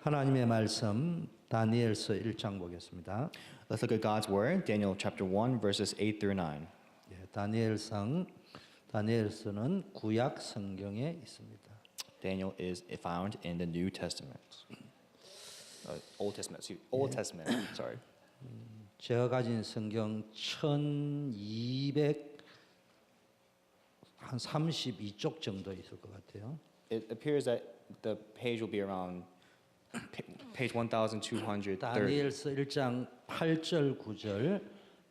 하나님의 말씀 다니엘서 1장 보겠습니다. Let's look at God's word, Daniel chapter 1, verses 8 through 9. 다니엘서는 구약 성경에 있습니다. Daniel is found in the New Testament. Old Testament, sorry. 제가 가진 성경 1232쪽 정도 있을 것 같아요. It appears that the page will be around page 1230. 다니엘서 1장 8절 9절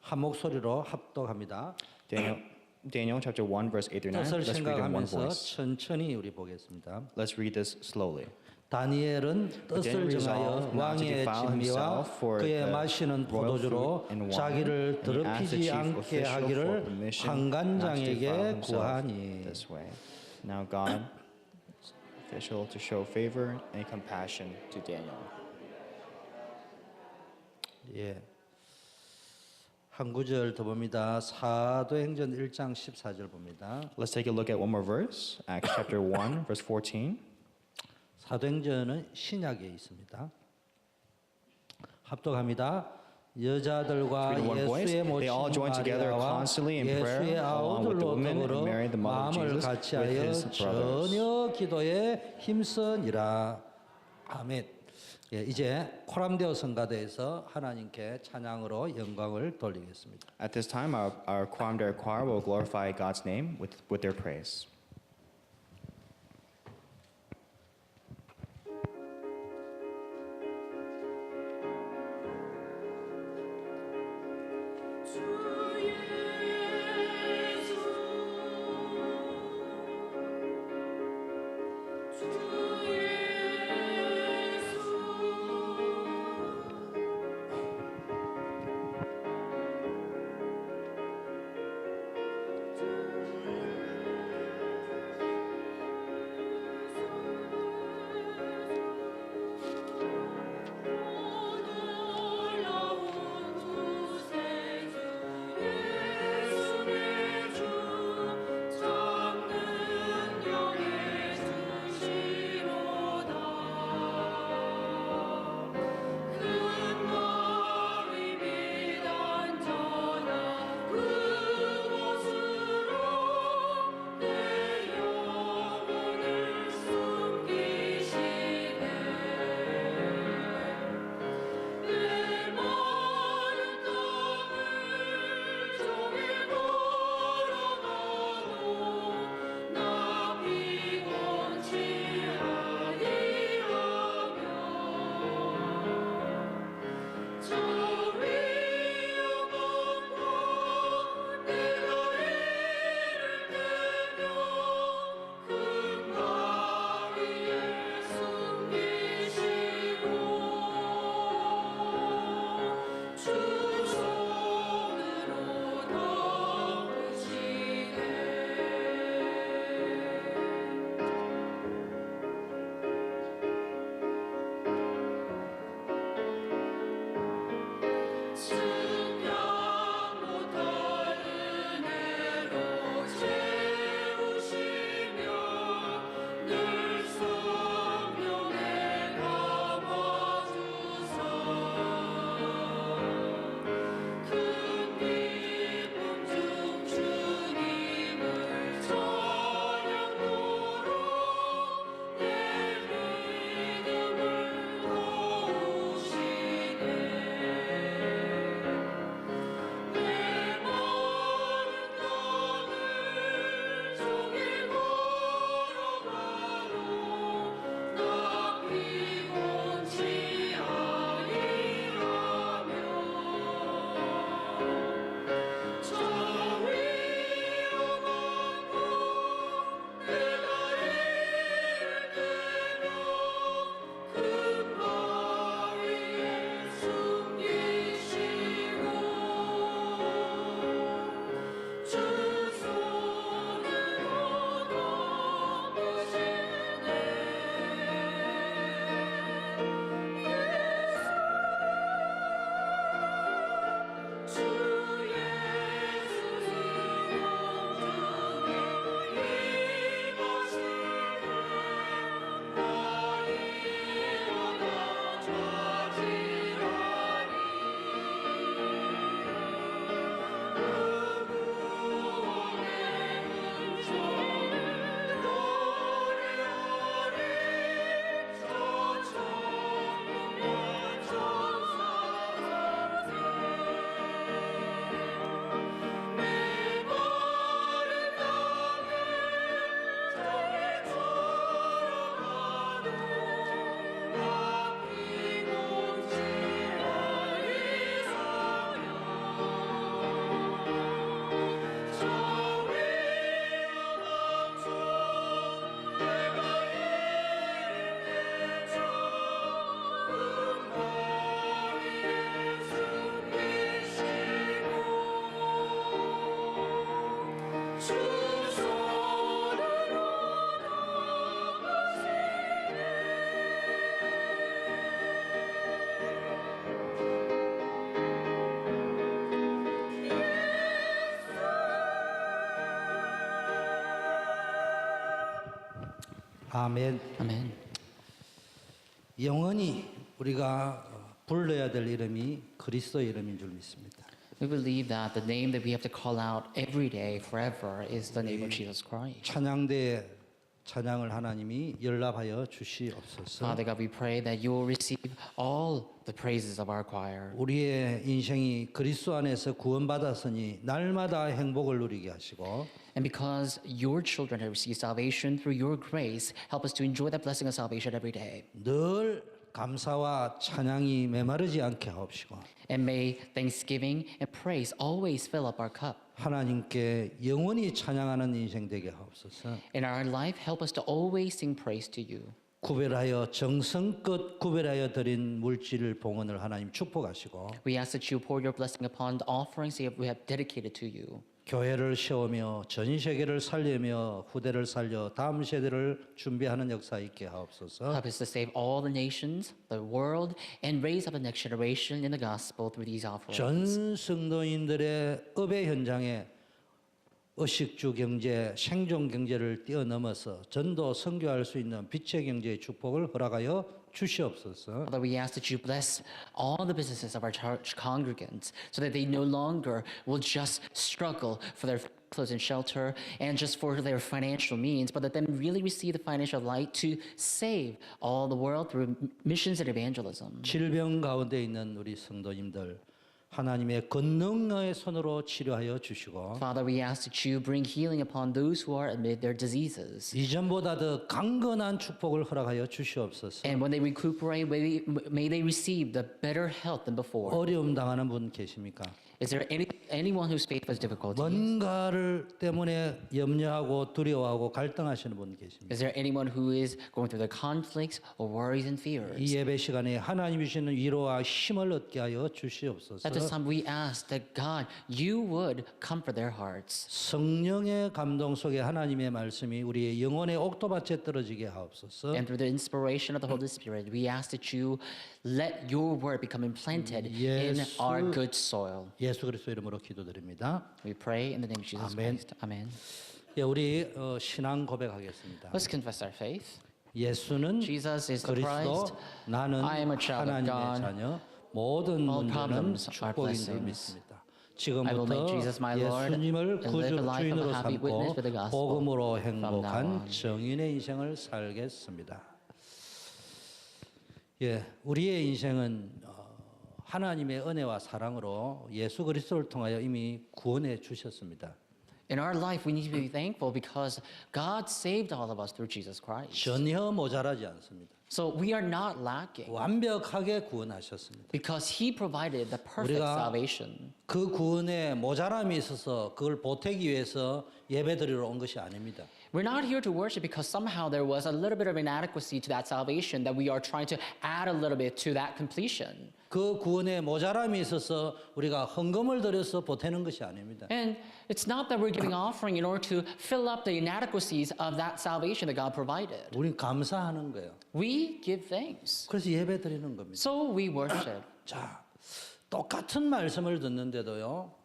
한 목소리로 합독합니다. Daniel chapter 1, verse 8 through 9. 뜻을 Let's read in one 생각하면서 voice. 천천히 우리 보겠습니다. Let's read this slowly. 다니엘은 뜻을 정하여 왕의 진미와 그의 마시는 포도주로 자기를 더럽히지 않게 하기를 환관장에게 구하니. Now God official to show favor and compassion to Daniel. 예. 한 구절 더 봅니다. 사도행전 1장 14절 봅니다. Let's take a look at one more verse. Acts chapter 1, verse 14. 사도행전은 신약에 있습니다. 합독합니다. 여자들과 예수의 모친 마리아와 예수의 아우들로 더불어 마음을 같이하여 전혀 기도에 힘쓰니라. 아멘. 예, 이제 코람데오 성가대에서 하나님께 찬양으로 영광을 돌리겠습니다. At this time, our Quamdare choir will glorify God's name with their praise. 아멘. Amen. 영원히 우리가 불러야 될 이름이 그리스도의 이름인 줄 믿습니다. We believe that the name that we have to call out every day, forever, is the name of Jesus Christ. 찬양대에 찬양을 하나님이 연락하여 주시옵소서. Father God, we pray that you will receive all the praises of our choir. 우리의 인생이 그리스도 안에서 구원받았으니 날마다 행복을 누리게 하시고 And because your children have received salvation through your grace, help us to enjoy that blessing of salvation every day. 늘 감사와 찬양이 메마르지 않게 하옵시고 And may thanksgiving and praise always fill up our cup. 하나님께 영원히 찬양하는 인생 되게 하옵소서. In our life, help us to always sing praise to you. 구별하여 정성껏 구별하여 드린 물질 봉헌을 하나님 축복하시고 We ask that you pour your blessing upon the offerings that we have dedicated to you. 교회를 세우며 전 세계를 살리며 후대를 살려 다음 세대를 준비하는 역사 있게 하옵소서. Help us to save all the nations, the world, and raise up the next generation in the gospel through these offerings. 전 성도인들의 업의 현장에 의식주 경제, 생존 경제를 뛰어넘어서 전도 선교할 수 있는 빛의 경제의 축복을 허락하여 주시옵소서. Father, we ask that you bless all the businesses of our church congregants so that they no longer will just struggle for their clothes and shelter and just for their financial means, but that them really receive the financial light to save all the world through missions and evangelism. 질병 가운데 있는 우리 성도님들 하나님의 권능의 손으로 치료하여 주시고 Father, we ask that you bring healing upon those who are amid their diseases. 이전보다 더 강건한 축복을 허락하여 주시옵소서. And when they recuperate, may they receive the better health than before. 어려움 당하는 분 계십니까? Is there anyone who's faced with difficulties? 뭔가를 때문에 염려하고 두려워하고 갈등하시는 분 계십니까? Is there anyone who is going through their conflicts or worries and fears? 이 예배 시간에 하나님이 주시는 위로와 힘을 얻게 하여 주시옵소서. At this time, we ask that God, you would comfort their hearts. 성령의 감동 속에 하나님의 말씀이 우리의 영혼의 옥토밭에 떨어지게 하옵소서. And through the inspiration of the Holy Spirit, we ask that you let your word become implanted in 예수- our good soil. 예수 그리스도 이름으로 기도드립니다. We pray in the name of Jesus Amen. Christ. Amen. 예, 우리 신앙 고백하겠습니다. Let's confess our faith. 예수는 Jesus is the 그리스도, Christ. 나는 I am a child of 하나님의 God. 자녀, 모든 All 문제는 problems are 축복인 줄 blessings. 믿습니다. I will make 지금부터 Jesus my Lord 예수님을 and live 구주 a life of 주인으로 a happy witness 삼고 with the gospel 복음으로 from now 행복한 on. 정인의 인생을 살겠습니다. 예, 우리의 인생은 하나님의 은혜와 사랑으로 예수 그리스도를 통하여 이미 구원해 주셨습니다. In our life, we need to be thankful because God saved all of us through Jesus Christ. 전혀 모자라지 않습니다. So we are not lacking 완벽하게 구원하셨습니다. because He provided the perfect 우리가 salvation. 그 구원에 모자람이 있어서 그걸 보태기 위해서 예배드리러 온 것이 아닙니다. We're not here to worship because somehow there was a little bit of inadequacy to that salvation that we are trying to add a little bit to that completion. 그 구원에 모자람이 있어서 우리가 헌금을 드려서 보태는 것이 아닙니다. And it's not that we're giving offering in order to fill up the inadequacies of that salvation that God provided. 우린 감사하는 거예요. We give thanks. 그래서 예배드리는 겁니다. So we worship. 자, 똑같은 말씀을 듣는데도요.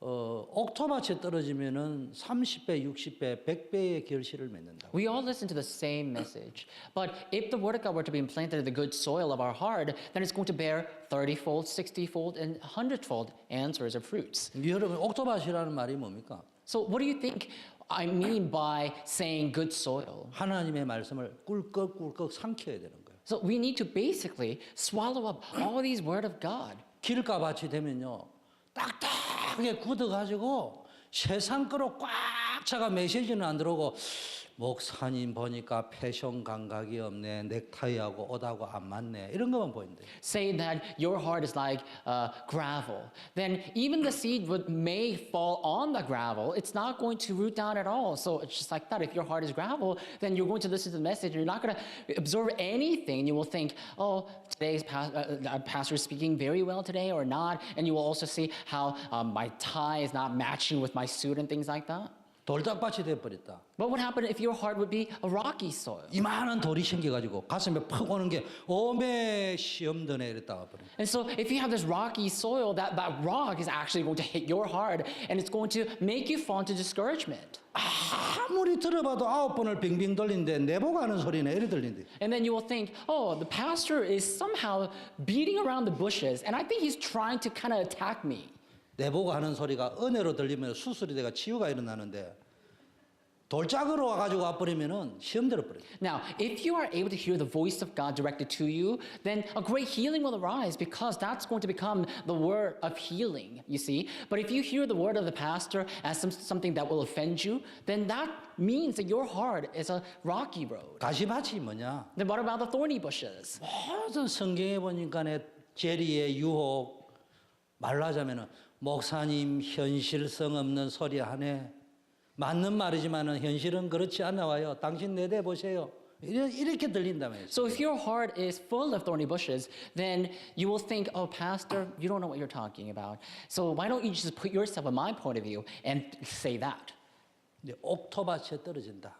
옥토밭에 떨어지면은 30배, 60배, 100배의 결실을 맺는다. We all listen to the same message. But if the word of God were to be implanted in the good soil of our heart, then it's going to bear 30-fold, 60-fold, and 100-fold answers or fruits. 여러분, 옥토밭이라는 말이 뭡니까? So what do you think I mean by saying good soil? 하나님의 말씀을 꿀꺽꿀꺽 삼켜야 되는 거예요. So we need to basically swallow up all these word of God. 길가밭이 되면요. 딱딱하게 굳어가지고 세상 거로 꽉 차가 메시지는 안 들어오고 목사님 보니까 패션 감각이 없네, 넥타이하고 옷하고 안 맞네 이런 것만 보인대. Say that your heart is like gravel. Then even the seed may fall on the gravel. It's not going to root down at all. So it's just like that. If your heart is gravel, then you're going to listen to the message. You're not going to absorb anything. You will think, oh, today's pastor is speaking very well today or not. And you will also see how my tie is not matching with my suit and things like that. 돌짝밭이 돼버렸다. What would happen if your heart would be a rocky soil? 이만한 돌이 생겨가지고 가슴에 팍 오는 게 오메 시험 드네 이랬다가 버려. And so if you have this rocky soil, that rock is actually going to hit your heart and it's going to make you fall into discouragement. 아무리 들어봐도 9번을 빙빙 돌리는데 내보고 하는 소리네 이래 들린대. And then you will think, oh, the pastor is somehow beating around the bushes and I think he's trying to kind of attack me. 내보고 하는 소리가 은혜로 들리면 수술이 돼가 치유가 일어나는데 돌짝으로 와가지고 와버리면은 시험 들어버려. Now, if you are able to hear the voice of God directed to you, then a great healing will arise because that's going to become the word of healing, you see. But if you hear the word of the pastor as something that will offend you, then that means that your heart is a rocky road. 가시밭이 뭐냐? Then what about the thorny bushes? 모든 성경에 보니까네 재리의 유혹 말하자면은 목사님 현실성 없는 소리 하네. 맞는 말이지만은 현실은 그렇지 않아 와요. 당신 내대 보세요. 이렇게 들린다면서. So if your heart is full of thorny bushes, then you will think, oh, pastor, you don't know what you're talking about. So why don't you just put yourself in my point of view and say that? 근데 옥토밭에 떨어진다.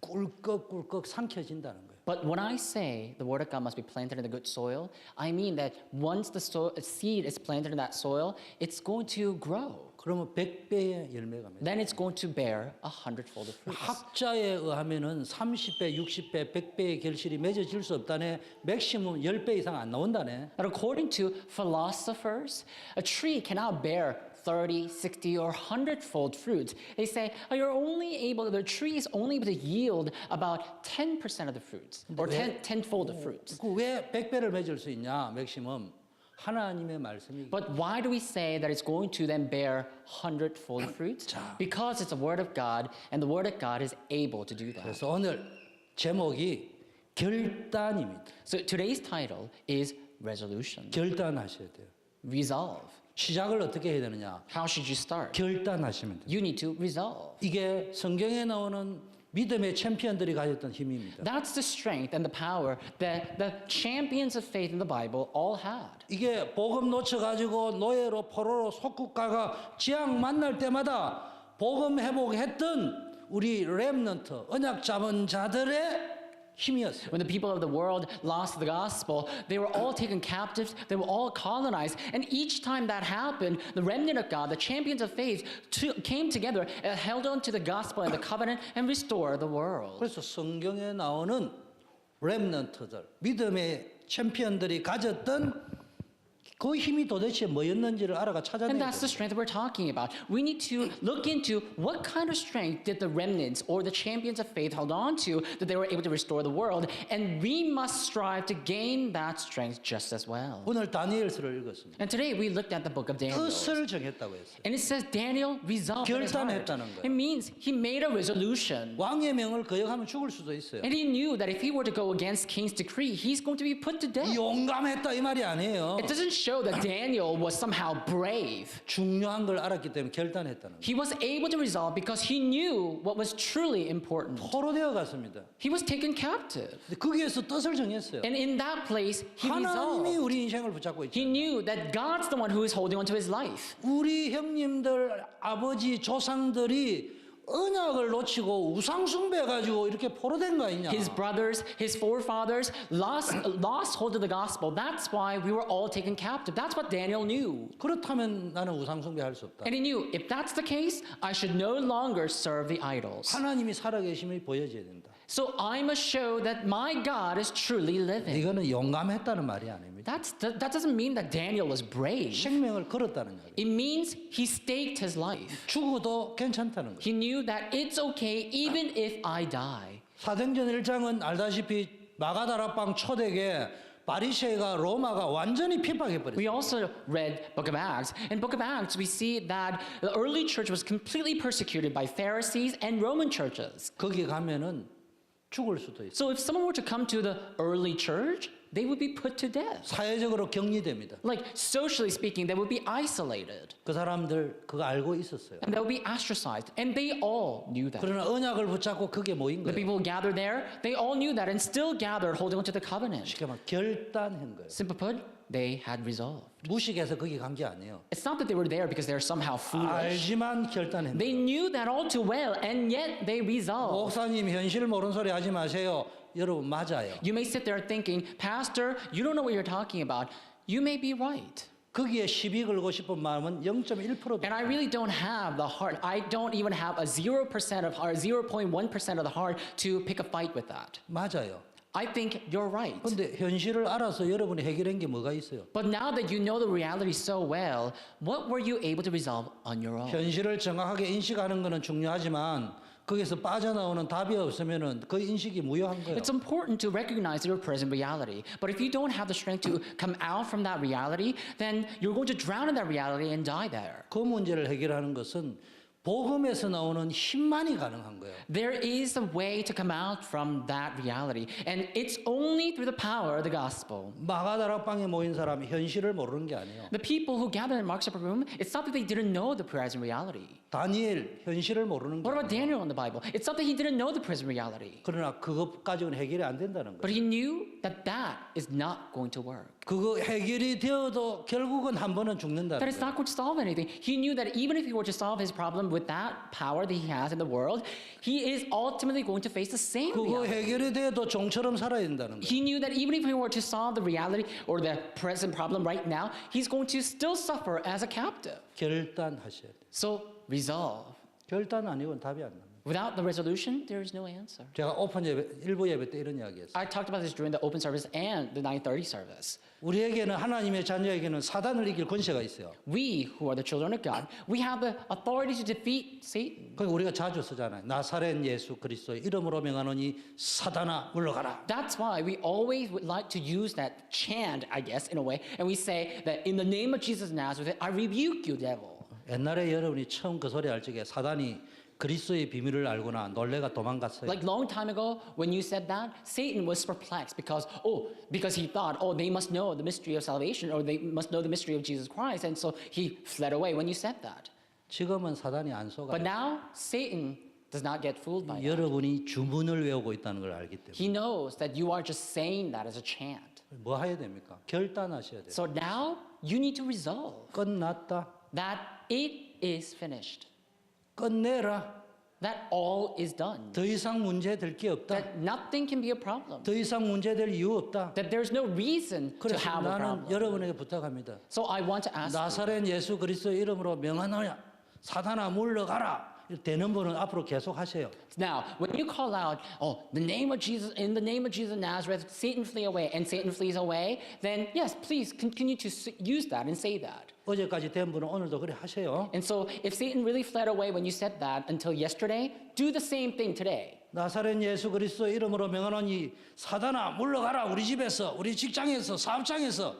꿀꺽꿀꺽 삼켜진다는 거예요. But when I say the word of God must be planted in the good soil, I mean that once the seed is planted in that soil, it's going to grow. 그러면 100배의 열매가 맺어요. Then it's going to bear 100-fold of fruit. 학자에 의하면은 30배, 60배, 100배의 결실이 맺어질 수 없다네. 맥시멈 10배 이상 안 나온다네. But according to philosophers, a tree cannot bear 30, 60, or 100-fold fruit. They say the tree is only able to yield about 10% of the fruits, or 10-fold of fruits. 왜 100배를 맺을 수 있냐? 맥시멈 하나님의 말씀이. But why do we say that it's going to then bear 100-fold fruits? Because it's the word of God, and the word of God is able to do that. 그래서 오늘 제목이 결단입니다. So today's title is resolution. 결단하셔야 돼요. Resolve. 시작을 어떻게 해야 되느냐? How should you start? 결단하시면 돼요. You need to resolve. 이게 성경에 나오는 믿음의 챔피언들이 가졌던 힘입니다. That's the strength and the power that the champions of faith in the Bible all had. 이게 복음 놓쳐가지고 노예로 포로로 속국가가 지향 만날 때마다 복음 회복했던 우리 렘넌트 언약 잡은 자들의 힘이었어요. When the people of the world lost the gospel, they were all taken captives, they were all colonized, and each time that happened, the remnant of God, the champions of faith, came together and held on to the gospel and the covenant and restored the world. 그래서 성경에 나오는 렘넌트들, 믿음의 챔피언들이 가졌던 그 힘이 도대체 뭐였는지를 알아가 찾아내야 And that's the 돼요. strength we're talking about. We need to look into what kind of strength did the remnants or the champions of faith hold on to that they were able to restore the world, and we must strive to gain that strength just as well. 오늘 다니엘서를 읽었습니다. And today we looked at the book of Daniel. 뜻을 정했다고 했어요. And it says Daniel resolved in his heart. 결단했다는 거예요. It means he made a resolution. 왕의 명을 거역하면 죽을 수도 있어요. And he knew that if he were to go against king's decree, he's going to be put to death. 용감했다 이 말이 아니에요. It doesn't show that Daniel was somehow brave. 중요한 걸 알았기 때문에 결단했다는 거예요. He was able to resolve because he knew what was truly important. 포로되어 갔습니다. He was taken captive. 근데 거기에서 뜻을 정했어요. And in that place, he 하나님이 resolved. 우리 인생을 붙잡고 있죠. He knew that God's the one who is holding on to his life. 우리 형님들, 아버지, 조상들이 언약을 놓치고 우상 숭배해가지고 이렇게 포로된 거 아니냐? His brothers, his forefathers lost hold of the gospel. That's why we were all taken captive. That's what Daniel knew. 그렇다면 나는 우상 숭배할 수 없다. And he knew, if that's the case, I should no longer serve the idols. 하나님이 살아계심이 보여져야 된다. So I must show that my God is truly living. 이거는 용감했다는 말이 아닙니다. That doesn't mean that Daniel was brave. 생명을 걸었다는 거예요. It means he staked his life. 죽어도 괜찮다는 거예요. He knew that it's okay even if I die. 사도행전 1장은 알다시피 마가다라방 초대에 바리새가 로마가 완전히 핍박해버렸어요. We also read Book of Acts. In Book of Acts, we see that the early church was completely persecuted by Pharisees and Roman churches. 거기 가면은 죽을 수도 있어요. So if someone were to come to the early church, they would be put to death. 사회적으로 격리됩니다. Like socially speaking, they would be isolated 그 사람들 그거 알고 있었어요. and they would be ostracized. And they all knew that. 그러나 언약을 붙잡고 그게 모인 The 거예요. people gathered there, they all knew that and still gathered holding onto the covenant. 쉽게 말하면 결단한 거예요. Simply put, they had resolved. 무식해서 거기 간 게 아니에요. It's not that they were there because they're somehow foolish. 알지만 결단한 They 거예요. knew that all too well, and yet they resolved. 목사님 현실 모르는 소리 하지 마세요. 여러분 맞아요. You may sit there thinking, Pastor, you don't know what you're talking about. You may be right. 거기에 시비 걸고 싶은 마음은 0.1%도 And I really don't have the heart. I don't even have a 0% of heart, 0.1% of the heart to pick a fight with that. 맞아요. I think you're right. 근데 현실을 알아서 여러분이 해결한 게 뭐가 있어요? But now that you know the reality so well, what were you able to resolve on your own? 현실을 정확하게 인식하는 것은 중요하지만 거기서 빠져나오는 답이 없으면은 그 인식이 무효한 거예요. It's important to recognize your present reality. But if you don't have the strength to come out from that reality, then you're going to drown in that reality and die there. 그 문제를 해결하는 것은 복음에서 나오는 힘만이 가능한 거예요. There is a way to come out from that reality, and it's only through the power of the gospel. 마가다락방에 모인 사람이 현실을 모르는 게 아니에요. The people who gathered in Mark's upper room, it's not that they didn't know the present reality. 다니엘 현실을 모르는 게 What about 아니에요. Daniel in the Bible? It's not that he didn't know the present reality, 그러나 그것까지는 해결이 안 된다는 but 거예요. he knew that that is not going to work. 그거 해결이 되어도 결국은 한 번은 죽는다는 That it's 거예요. not going to solve anything. He knew that even if he were to solve his problem with that power that he has in the world, he is ultimately going to face the same 그거 reality. 해결이 돼도 종처럼 살아야 된다는 거예요. He knew that even if he were to solve the reality or the present problem right now, he's going to still suffer as a captive. 결단하셔야 돼요. So resolve. 결단 아니고는 답이 안 납니다. Without the resolution, there is no answer. 제가 오픈 예배, 일부 예배 때 이런 이야기 했어요. I talked about this during the open service and the 9:30 service. 우리에게는 하나님의 자녀에게는 사단을 이길 권세가 있어요. We, who are the children of God, we have the authority to defeat Satan. 그러니까 우리가 자주 쓰잖아요. 나사렛 예수 그리스도의 이름으로 명하노니 사단아 물러가라. That's why we always would like to use that chant, I guess, in a way, and we say that in the name of Jesus of Nazareth, I rebuke you, devil. 옛날에 여러분이 처음 그 소리 할 적에 사단이 그리스도의 비밀을 알거나 놀래가 도망갔어요. Like long time ago, when you said that, Satan was perplexed because he thought, they must know the mystery of salvation or they must know the mystery of Jesus Christ, and so he fled away when you said that. 지금은 사단이 안 속아요. But now, Satan does not get fooled by that. 여러분이 주문을 외우고 있다는 걸 알기 때문에 He knows that you are just saying that as a chant. 뭐 해야 됩니까? 결단하셔야 돼요. So now, you need to resolve 끝났다. that it is finished, 끝내라. that all is done, 더 이상 문제될 게 없다. that nothing can be a problem, 더 이상 문제될 이유 없다. that there's no reason to 그래서 have a 나는 problem. 여러분에게 부탁합니다. So I want to ask you, 나사렛 예수 그리스도의 이름으로 명하노냐 사단아 물러가라. 되는 분은 앞으로 계속 하세요. now, when you call out, the name of Jesus, in the name of Jesus of Nazareth, Satan flee away, and Satan flees away, then yes, please continue to use that and say that. 어제까지 된 분은 오늘도 그래 하세요. And so if Satan really fled away when you said that until yesterday, do the same thing today. 나사렛 예수 그리스도 이름으로 명하노니 사단아 물러가라. 우리 집에서 우리 직장에서 사업장에서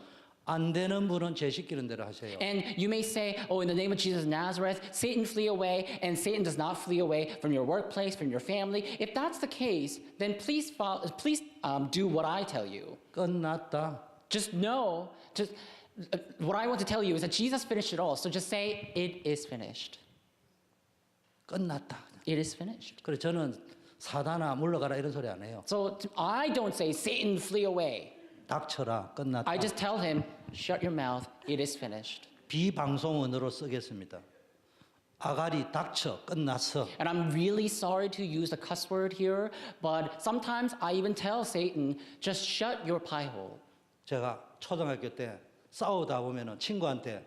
안 되는 분은 죄 시키는 대로 하세요. And you may say, in the name of Jesus of Nazareth, Satan flee away, and Satan does not flee away from your workplace, from your family. If that's the case, then please do what I tell you. 끝났다. Just know, what I want to tell you is that Jesus finished it all. So just say, it is finished. 끝났다. It is finished. 그래 저는 사단아 물러가라 이런 소리 안 해요. So I don't say, Satan flee away. 닥쳐라. 끝났다. I just tell him, shut your mouth, it is finished. 비방송언어로 쓰겠습니다. 아가리 닥쳐 끝났어. And I'm really sorry to use the cuss word here, but sometimes I even tell Satan, just shut your pie hole. 제가 초등학교 때 싸우다 보면은 친구한테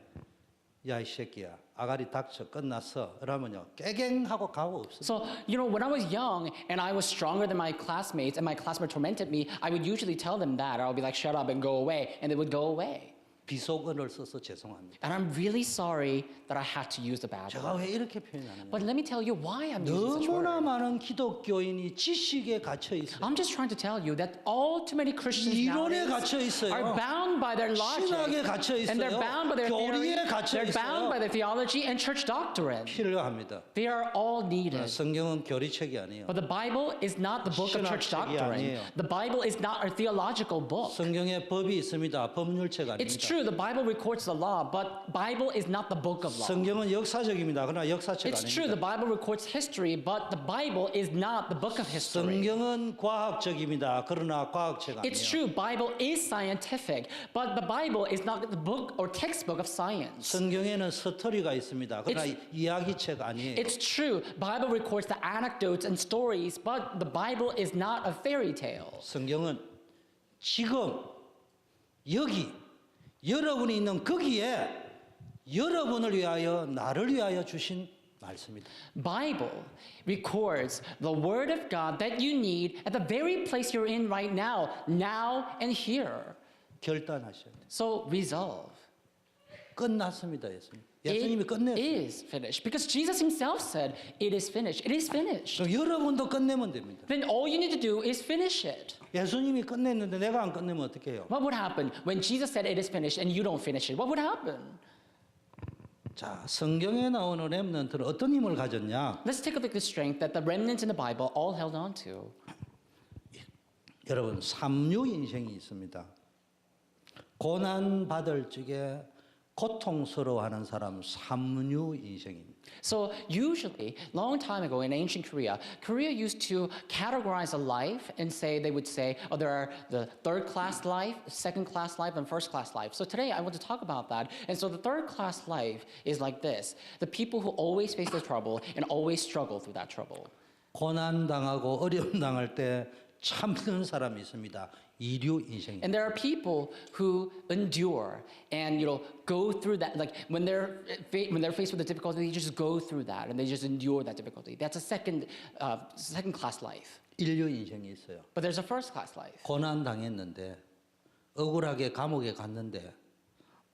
야 이 새끼야 아가리 닥쳐 끝났어 그러면요 깨갱하고 가고 없어. So, when I was young and I was stronger than my classmates and my classmates tormented me, I would usually tell them that. I would be like, shut up and go away. And they would go away. 비속어를 써서 죄송합니다. And I'm really sorry that I had to use the bad word. 제가 왜 이렇게 표현하느냐? But let me tell you why I'm using such 너무나 words. 많은 기독교인이 지식에 갇혀 있어요. I'm just trying to tell you that all too many Christians 이론에 nowadays 갇혀 있어요. are bound by their 신학에 logic, 갇혀 and they're 있어요. bound by their theory, 교리에 갇혀 they're bound 있어요. by their theology and church doctrine. 필요합니다. They are all needed. 성경은 교리책이 아니에요. But the Bible is not the book of church 신학책이 doctrine. 아니에요. The Bible is not a theological book. 성경에 법이 있습니다. 법률책 It's 아닙니다. true, the Bible records the law, but Bible is not the book of law. 성경은 역사적입니다. 그러나 역사책 It's true, the 아닙니다. Bible records history, but the Bible is not the book of history. 성경은 과학적입니다. 그러나 과학책 It's 아니에요. true, Bible is scientific, but the Bible is not the book or textbook of science. 성경에는 스토리가 있습니다. 그러나 이야기책 아니에요. It's true, Bible records the anecdotes and stories, but the Bible is not a fairy tale. 성경은 지금 여기 여러분이 있는 거기에 여러분을 위하여 나를 위하여 주신 말씀이다. Bible records the word of God that you need at the very place you're in right now and here. 결단하셔야 돼요. So resolve. 끝났습니다, 예수님. 예수님이 It 끝냈어요. is finished because Jesus himself said, "It is finished. It is finished." 그럼 여러분도 끝내면 됩니다. Then all you need to do is finish it. 예수님이 끝냈는데 내가 안 끝내면 어떻게 해요? What would happen when Jesus said it is finished and you don't finish it? What would happen? 자, 성경에 나오는 렘넌트는 어떤 힘을 가졌냐? Let's take a look at the strength that the remnants in the Bible all held on to. 여러분, 삼류 인생이 있습니다. 고난 받을 적에 고통스러워하는 사람 삼류 인생입니다. So usually, long time ago in ancient Korea, Korea used to categorize a life and say they would say, oh, there are the third class life, second class life, and first class life. So today I want to talk about that. And so the third class life is like this: the people who always face the trouble and always struggle through that trouble. 고난 당하고 어려움 당할 때 참는 사람이 있습니다. 이류 인생입니다. And there are people who endure and go through that. Like when they're faced with a difficulty, they just go through that and they just endure that difficulty. That's a second class life. 인류 인생이 있어요. But there's a first class life. 고난 당했는데 억울하게 감옥에 갔는데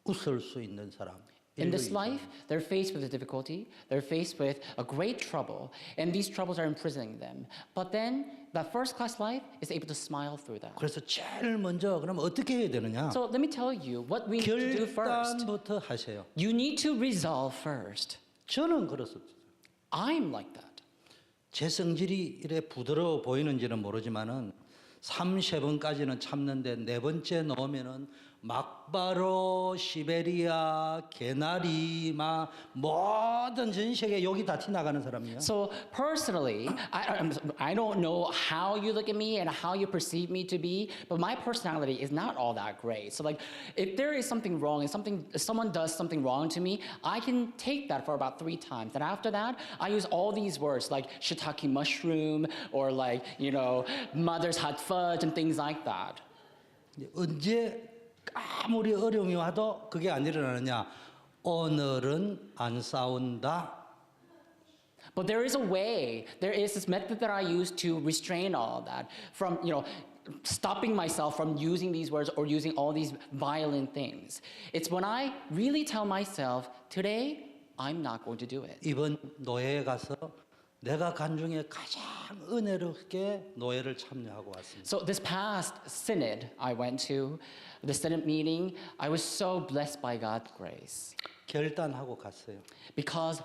웃을 수 있는 사람. In 인류 this 인생. life, they're faced with a difficulty, they're faced with a great trouble, and these troubles are imprisoning them. But then, that first class life is able to smile through that. 그래서 제일 먼저 그럼 어떻게 해야 되느냐? So let me tell you what we need to do first. 결단부터 하세요. You need to resolve first. 저는 그렇습니다. I'm like that. 제 성질이 이래 부드러워 보이는지는 모르지만은 3-4번까지는 참는데 네 번째 넣으면은 막바로 시베리아 개나리 막 모든 전 세계 여기 다 티나가는 사람이에요. So personally, I don't know how you look at me and how you perceive me to be, but my personality is not all that great. So like, if there is something wrong and someone does something wrong to me, I can take that for about 3 times. And after that, I use all these words like shiitake mushroom or like mother's hot fudge and things like that. 언제 아무리 어려움이 와도 그게 안 일어나느냐? 오늘은 안 싸운다. But there is a way, there is this method that I use to restrain all of that from, stopping myself from using these words or using all these violent things. It's when I really tell myself, today, I'm not going to do it. 이번 노예에 가서 내가 간 중에 가장 은혜롭게 노예를 참여하고 왔습니다. So this past synod I went to, the synod meeting, I was so blessed by God's grace. 결단하고 갔어요. Because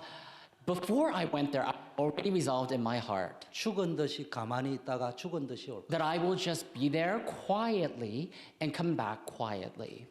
before I went there, I already resolved in my heart 죽은 듯이 가만히 있다가 죽은 듯이 올 거예요. that I will just be there quietly and come back quietly.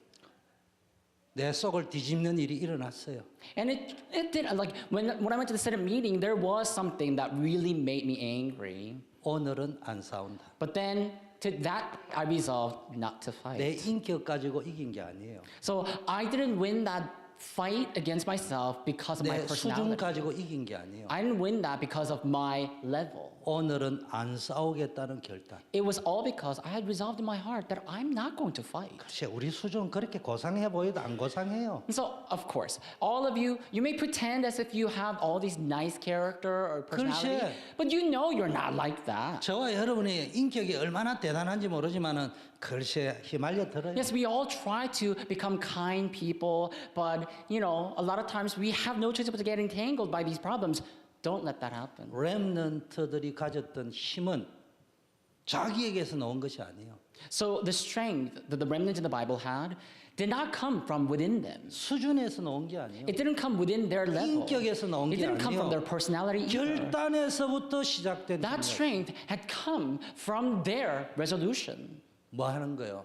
내 속을 뒤집는 일이 일어났어요. And it did. Like when I went to the synod meeting, there was something that really made me angry. 오늘은 안 싸운다. But then to that, I resolved not to 내 fight. 인격 가지고 이긴 게 아니에요. So I didn't win that fight against myself because of my 내 수준 personality. 가지고 이긴 게 아니에요. I didn't win that because of my level. 오늘은 안 싸우겠다는 결단. It was all because I had resolved in my heart that I'm not going to fight. 글쎄 우리 수준 그렇게 고상해 보여도 안 고상해요. And so, of course, all of you, you may pretend as if you have all these nice character or personality, 글쎄. but you know you're not like that. 저와 여러분의 인격이 얼마나 대단한지 모르지만은 글쎄 휘말려 들어요. Yes, we all try to become kind people, but you know, a lot of times we have no choice but to get entangled by these problems. Don't let that happen. 렘넌트들이 가졌던 힘은 자기에게서 나온 것이 아니에요. So the strength that the remnant in the Bible had did not come from within them. 수준에서 나온 게 아니에요. It didn't come within their level. 인격에서 나온 It 게 didn't come from their 아니에요. personality either. 결단에서부터 시작된 That 힘이에요. strength had come from their resolution. 뭐 하는 거예요?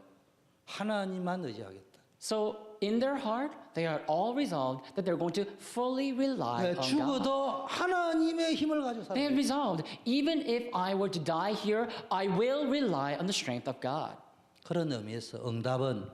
하나님만 의지하겠다. So in their heart, they are all resolved that they're going to fully rely 네, on God. 죽어도 하나님의 힘을 가지고 They 살아요. have resolved, even if I were to die here, I will rely on the strength of God. 그런 의미에서 응답은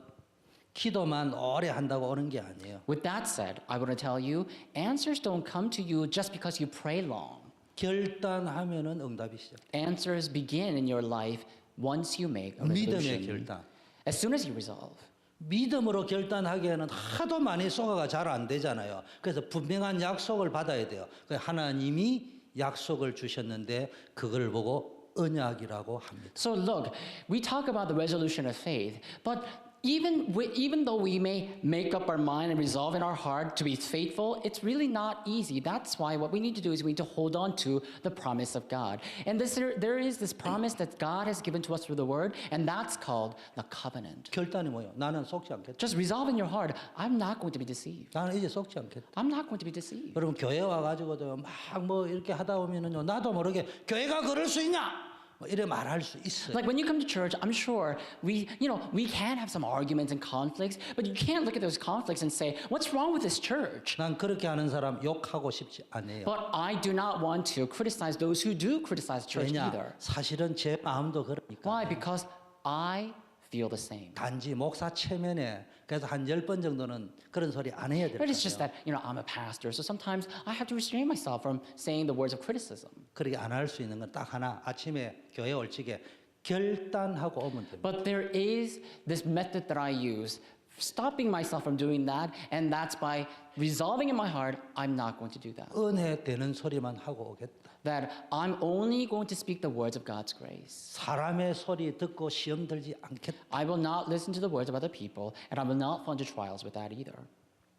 기도만 오래 한다고 오는 게 아니에요. With that said, I want to tell you, answers don't come to you just because you pray long. 결단하면은 응답이 시작. Answers begin in your life once you make a 믿음의 resolution. 결단. As soon as you resolve. 믿음으로 결단하기에는 하도 많이 쏘가가 잘 안 되잖아요. 그래서 분명한 약속을 받아야 돼요. 그래서 하나님이 약속을 주셨는데 그걸 보고 언약이라고 합니다. So look, we talk about the resolution of faith, but even though we may make up our mind and resolve in our heart to be faithful, it's really not easy. That's why what we need to do is we need to hold on to the promise of God. And there is this promise that God has given to us through the Word, and that's called the covenant. 결단이 뭐예요? 나는 속지 않겠다. Just resolve in your heart, I'm not going to be deceived. 나는 이제 속지 않겠다. I'm not going to be deceived. 여러분 교회 와가지고도 막 뭐 이렇게 하다 보면은요 나도 모르게 교회가 그럴 수 있냐? 뭐 이래 말할 수 있어요. Like when you come to church, I'm sure we can have some arguments and conflicts, but you can't look at those conflicts and say, what's wrong with this church? 난 그렇게 하는 사람 욕하고 싶지 않아요. But I do not want to criticize those who do criticize church 왜냐? either. 사실은 제 마음도 그러니까. Why? Because I feel the same. 단지 목사 체면에 그래서 한 10번 정도는 그런 소리 안 해야 될 But it's just 거예요. that, I'm a pastor, so sometimes I have to restrain myself from saying the words of criticism. 그렇게 안 할 수 있는 건 딱 하나. 아침에 교회 올 적에 결단하고 오면 됩니다. But there is this method that I use, stopping myself from doing that, and that's by resolving in my heart, I'm not going to do that. 은혜 되는 소리만 하고 오겠다. That I'm only going to speak the words of God's grace. 사람의 소리 듣고 시험 들지 않겠다. I will not listen to the words of other people, and I will not fall into trials with that either.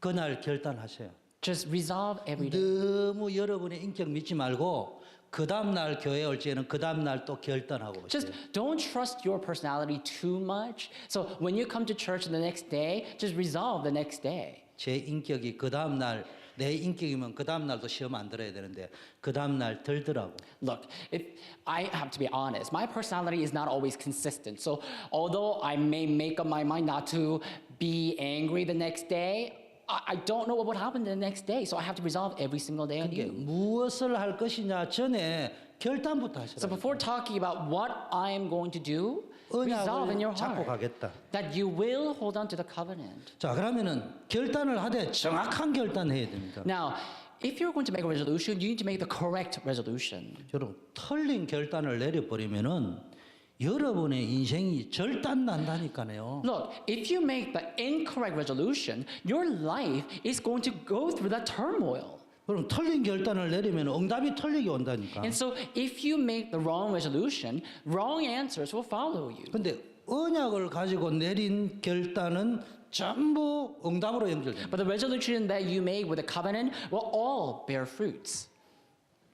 그날 결단하세요. Just resolve every day. 너무 여러분의 인격 믿지 말고 그 다음 날 교회 올 때는 그 다음 날 또 결단하고 Just 오세요. don't trust your personality too much. So when you come to church the next day, just resolve the next day. 제 인격이 그 다음 날 내 인격이면 그 다음 날도 시험 안 들어야 되는데 그 다음 날 들더라고. Look, if I have to be honest, my personality is not always consistent. So although I may make up my mind not to be angry the next day, I don't know what would happen the next day. So I have to resolve every single day 이게 anew. 무엇을 할 것이냐 전에 결단부터 So 하시라. before talking about what I am going to do, resolve in your 언약을 잡고 heart 가겠다. that you will hold on to the covenant. 자 그러면은 결단을 하되 정확한 결단해야 됩니다. Now, if you're going to make a resolution, you need to make the correct resolution. 여러분 틀린 결단을 내려버리면은 여러분의 인생이 절단 난다니까요. Look, if you make the incorrect resolution, your life is going to go through that turmoil. 그럼 틀린 결단을 내리면 응답이 틀리게 온다니까. And so if you make the wrong resolution, wrong answers will follow you. 근데 언약을 가지고 내린 결단은 전부 응답으로 연결됩니다. But the resolution that you make with the covenant will all bear fruits.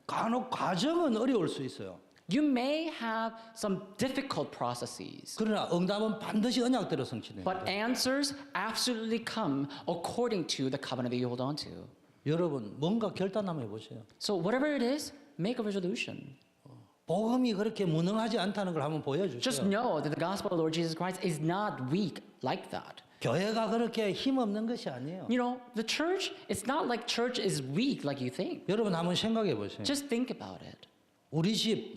간혹 과정은 어려울 수 있어요. You may have some difficult processes, 그러나 응답은 반드시 언약대로 성취됩니다. but answers absolutely come according to the covenant that you hold on to. 여러분 뭔가 결단 한번 해보세요. So whatever it is, make a resolution. 복음이 그렇게 무능하지 않다는 걸 한번 Just 보여주세요. know that the gospel of the Lord Jesus Christ is not weak like that. 교회가 그렇게 힘없는 것이 아니에요. You know, the church, it's not like church is weak like you think. 여러분 한번 생각해 보세요. Just think about it. 우리 집,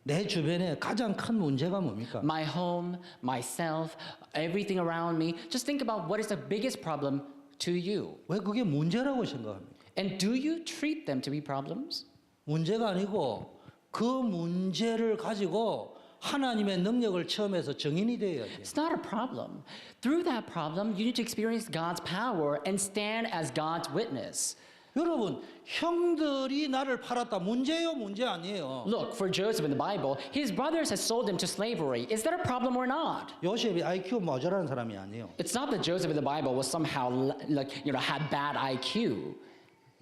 내 주변에 가장 큰 문제가 뭡니까? My home, myself, everything around me. Just think about what is the biggest problem to you? 왜 그게 문제라고 생각합니까? And do you treat them to be problems? 문제가 아니고 그 문제를 가지고 하나님의 능력을 체험해서 증인이 되어야지. It's not a problem. Through that problem, you need to experience God's power and stand as God's witness. 여러분, 형들이 나를 팔았다. 문제예요, 문제 아니에요. Look, for Joseph in the Bible, his brothers had sold him to slavery. Is that a problem or not? 요셉이 IQ 모자라는 사람이 아니에요. It's not that Joseph in the Bible was somehow had bad IQ.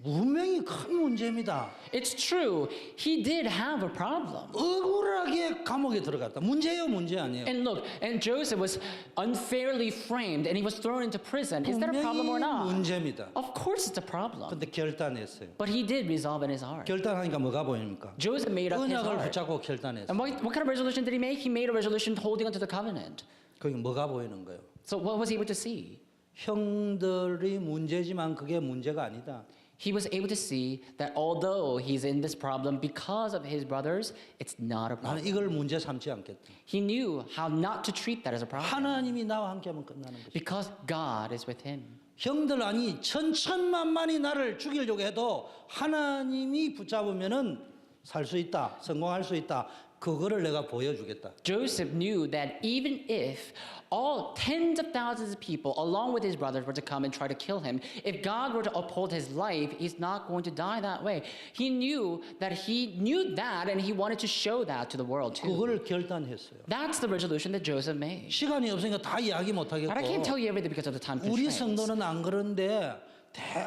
분명히 큰 문제입니다. It's true, he did have a problem. 억울하게 감옥에 들어갔다. 문제예요, 문제 아니에요. And look, and Joseph was unfairly framed and he was thrown into prison. Is that a problem or 분명히 not? 문제입니다. Of course it's a problem. 근데 결단했어요. But he did resolve in his heart. 결단하니까 뭐가 보입니까? Joseph made up his 언약을 heart. 붙잡고 결단했어요. And what kind of resolution did he make? He made a resolution holding onto the covenant. 그게 뭐가 보이는 거예요? So what was he able to see? 형들이 문제지만 그게 문제가 아니다. He was able to see that although he's in this problem because of his brothers, it's not a 나는 problem. 이걸 문제 삼지 않겠다. He knew how not to treat that as a problem 하나님이 나와 함께하면 끝나는 거죠. because God is with him. 형들 아니 천천만만이 나를 죽이려고 해도 하나님이 붙잡으면은 살 수 있다, 성공할 수 있다. 그거를 내가 보여주겠다. Joseph knew that even if all tens of thousands of people, along with his brothers, were to come and try to kill him, if God were to uphold his life, he's not going to die that way. He knew that, and he wanted to show that to the world too. 그걸 결단했어요. That's the resolution that Joseph made. 시간이 없으니까 다 이야기 못 But I can't 하겠고 tell you everything because of the time 우리 constraints. 성도는 안 그런데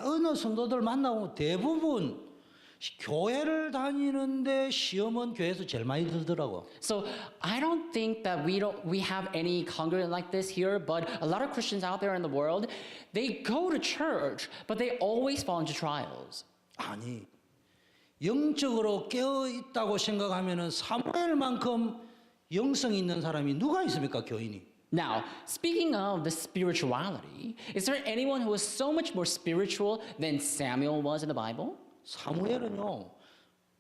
어느 성도들 만나고 대부분 교회를 다니는데 시험은 교회에서 제일 많이 들더라고. So I don't think that we have any congregant like this here, but a lot of Christians out there in the world, they go to church, but they always fall into trials. 아니 영적으로 깨어 있다고 생각하면은 사무엘만큼 영성 있는 사람이 누가 있습니까, 교인이? Now, speaking of the spirituality, is there anyone who is so much more spiritual than Samuel was in the Bible? 사무엘은요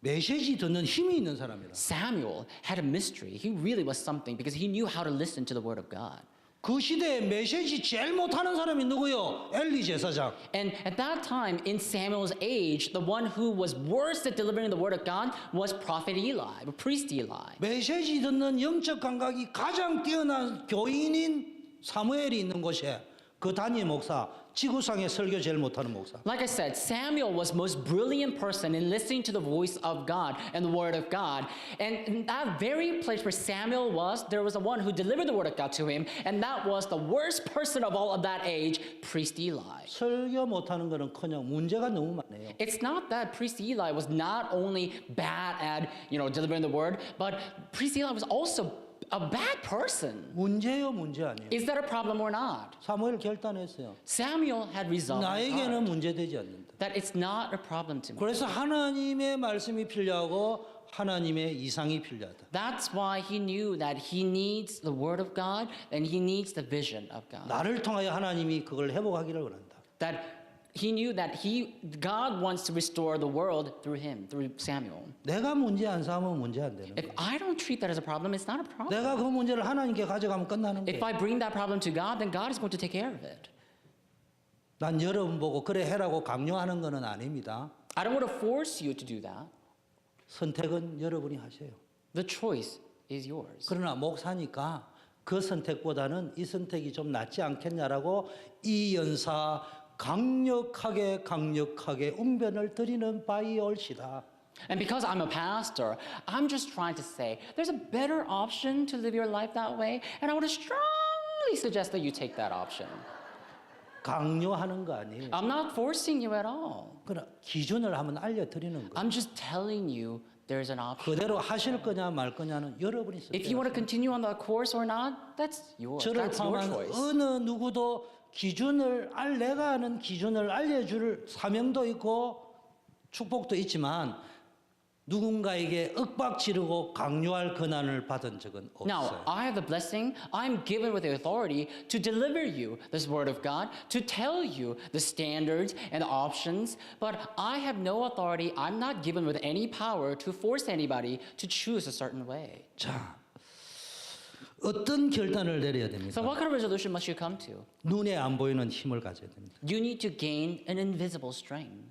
메시지 듣는 힘이 있는 사람이라. Samuel had a mystery. He really was something because he knew how to listen to the word of God. 그 시대에 메시지 제일 못하는 사람이 누구요? 엘리 제사장. And at that time, in Samuel's age, the one who was worst at delivering the word of God was prophet Eli, or priest Eli. 메시지 듣는 영적 감각이 가장 뛰어난 교인인 사무엘이 있는 곳에 그 단임 목사, 지구상에 설교 제일 못하는 목사. Like I said, Samuel was most brilliant person in listening to the voice of God and the word of God. And in that very place where Samuel was, there was a one who delivered the word of God to him, and that was the worst person of all of that age, priest Eli. 설교 못하는 거는커녕 문제가 너무 많아요. It's not that priest Eli was not only bad at, delivering the word, but priest Eli was also a bad person. 문제요, 문제 아니에요. Is that a problem or not? 사무엘 결단했어요. Samuel had resolved in his 나에게는 heart 문제되지 않는다. that it's not a problem to me. 그래서 하나님의 말씀이 필요하고 하나님의 이상이 필요하다. That's why he knew that he needs the word of God and he needs the vision of God. 나를 통하여 하나님이 그걸 회복하기를 원한다. That he knew that God wants to restore the world through him, through Samuel. 내가 문제 안 삼으면 문제 안 되는 If 거야. I don't treat that as a problem, it's not a problem. 내가 그 문제를 하나님께 가져가면 끝나는 If 거야. I bring that problem to God, then God is going to take care of it. 난 여러분 보고 그래 해라고 강요하는 거는 아닙니다. I don't want to force you to do that. 선택은 여러분이 하세요. The choice is yours. 그러나 목사니까 그 선택보다는 이 선택이 좀 낫지 않겠냐라고 이 연사 강력하게 웅변을 드리는 바이올시다. And because I'm a pastor, I'm just trying to say there's a better option to live your life that way, and I want to strongly suggest that you take that option. 강요하는 거 아니에요. I'm not forcing you at all. 그러나 기준을 한번 알려드리는 거예요. I'm just telling you there's an option. 그대로 하실 거냐 말 거냐는 여러분이 If you want to 선택하세요. continue on that course or not, that's yours. 저를 That's your 포함한 choice. 어느 누구도 내가 아는 기준을 알려줄 사명도 있고 축복도 있지만 누군가에게 윽박 지르고 강요할 권한을 받은 적은 Now, 없어요. I have the blessing, I'm given with the authority to deliver you this word of God, to tell you the standards and the options, but I have no authority, I'm not given with any power to force anybody to choose a certain way. 자, 어떤 결단을 내려야 So 됩니까? what kind of resolution must you come to? 눈에 안 보이는 힘을 가져야 됩니다. You need to gain an invisible strength.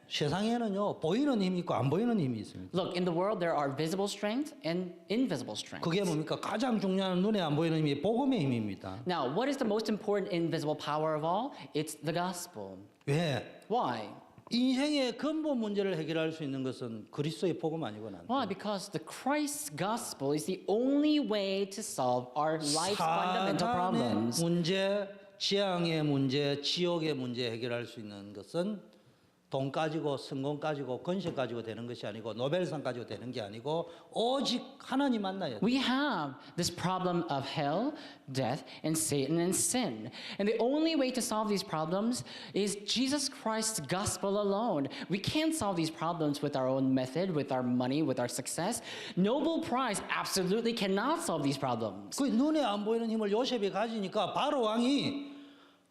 세상에는요 보이는 힘이 있고 안 보이는 힘이 있습니다. Look, in the world there are visible strength and invisible strength. 그게 뭡니까? 가장 중요한 눈에 안 보이는 힘이 복음의 힘입니다. Now, what is the most important invisible power of all? It's the gospel. 왜? Why? 인생의 근본 문제를 해결할 수 있는 것은 그리스도의 복음 아니고는 안 돼요. Why? Because the Christ's gospel is the only way to solve our life's fundamental 사단의 problems. 문제, 재앙의 문제, 지옥의 문제 해결할 수 있는 것은 돈 가지고 성공 가지고 건식 가지고 되는 것이 아니고 노벨상 가지고 되는 게 아니고 오직 하나님 만나야 돼요. We have this problem of hell, death, and Satan and sin. And the only way to solve these problems is Jesus Christ's gospel alone. We can't solve these problems with our own method, with our money, with our success. Nobel Prize absolutely cannot solve these problems. 그 눈에 안 보이는 힘을 요셉이 가지니까 바로 왕이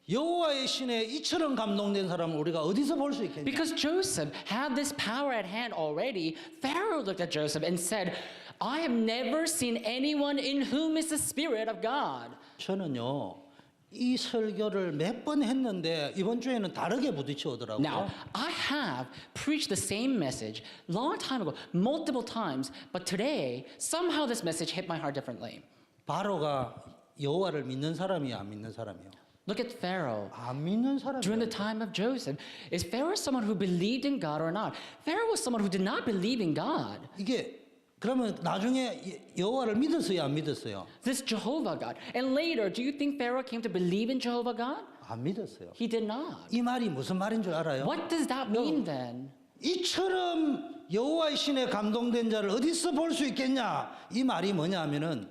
여호와의 신에 이처럼 감동된 사람을 우리가 어디서 볼 수 있겠냐? Because Joseph had this power at hand already, Pharaoh looked at Joseph and said, I have never seen anyone in whom is the Spirit of God. 저는요 이 설교를 몇 번 했는데 이번 주에는 다르게 부딪혀 오더라고요. Now, I have preached the same message long time ago, multiple times, but today, somehow this message hit my heart differently. 바로가 여호와를 믿는 사람이야 안 믿는 사람이요? Look at Pharaoh. 안 믿는 During the 사람이야. time of Joseph, is Pharaoh someone who believed in God or not? Pharaoh was someone who did not believe in God. 이게 그러면 나중에 여호와를 믿었어요 안 믿었어요? This Jehovah God. And later, do you think Pharaoh came to believe in Jehovah God? 안 믿었어요. He did not. 이 말이 무슨 말인 줄 알아요? What does that mean then? 이처럼 여호와의 신에 감동된 자를 어디서 볼 수 있겠냐? 이 말이 뭐냐 하면은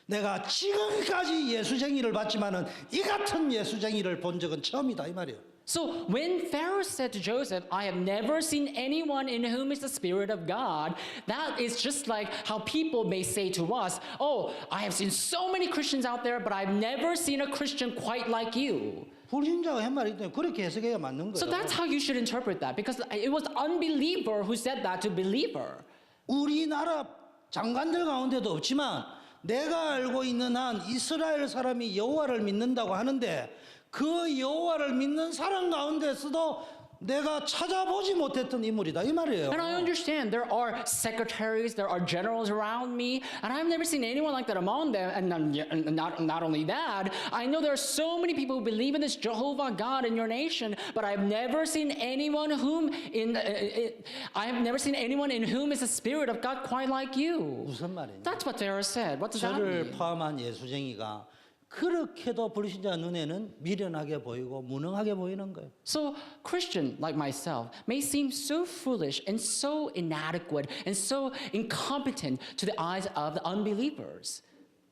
내가 지금까지 예수쟁이를 봤지만은 이 같은 예수쟁이를 본 적은 처음이다 이 말이에요. So when Pharaoh said to Joseph, I have never seen anyone in whom is the Spirit of God, that is just like how people may say to us, oh, I have seen so many Christians out there, but I've never seen a Christian quite like you. 불신자가 한 말이기 때문에 그렇게 해석해야 맞는 So 거예요. that's how you should interpret that, because it was the unbeliever who said that to believer. 우리나라 장관들 가운데도 없지만 내가 알고 있는 한 이스라엘 사람이 여호와를 믿는다고 하는데 그 여호와를 믿는 사람 가운데서도 내가 찾아보지 못했던 인물이다 이 말이에요. And I understand there are secretaries, there are generals around me, and I've never seen anyone like that among them. And not only that, I know there are so many people who believe in this Jehovah God in your nation, but I've never seen anyone in whom is the Spirit of God quite like you. 무슨 말이냐? That's what Pharaoh said. What does that 저를 mean? 포함한 예수쟁이가 그렇게도 불신자 눈에는 미련하게 보이고 무능하게 보이는 거예요. So, Christian like myself may seem so foolish and so inadequate and so incompetent to the eyes of the unbelievers.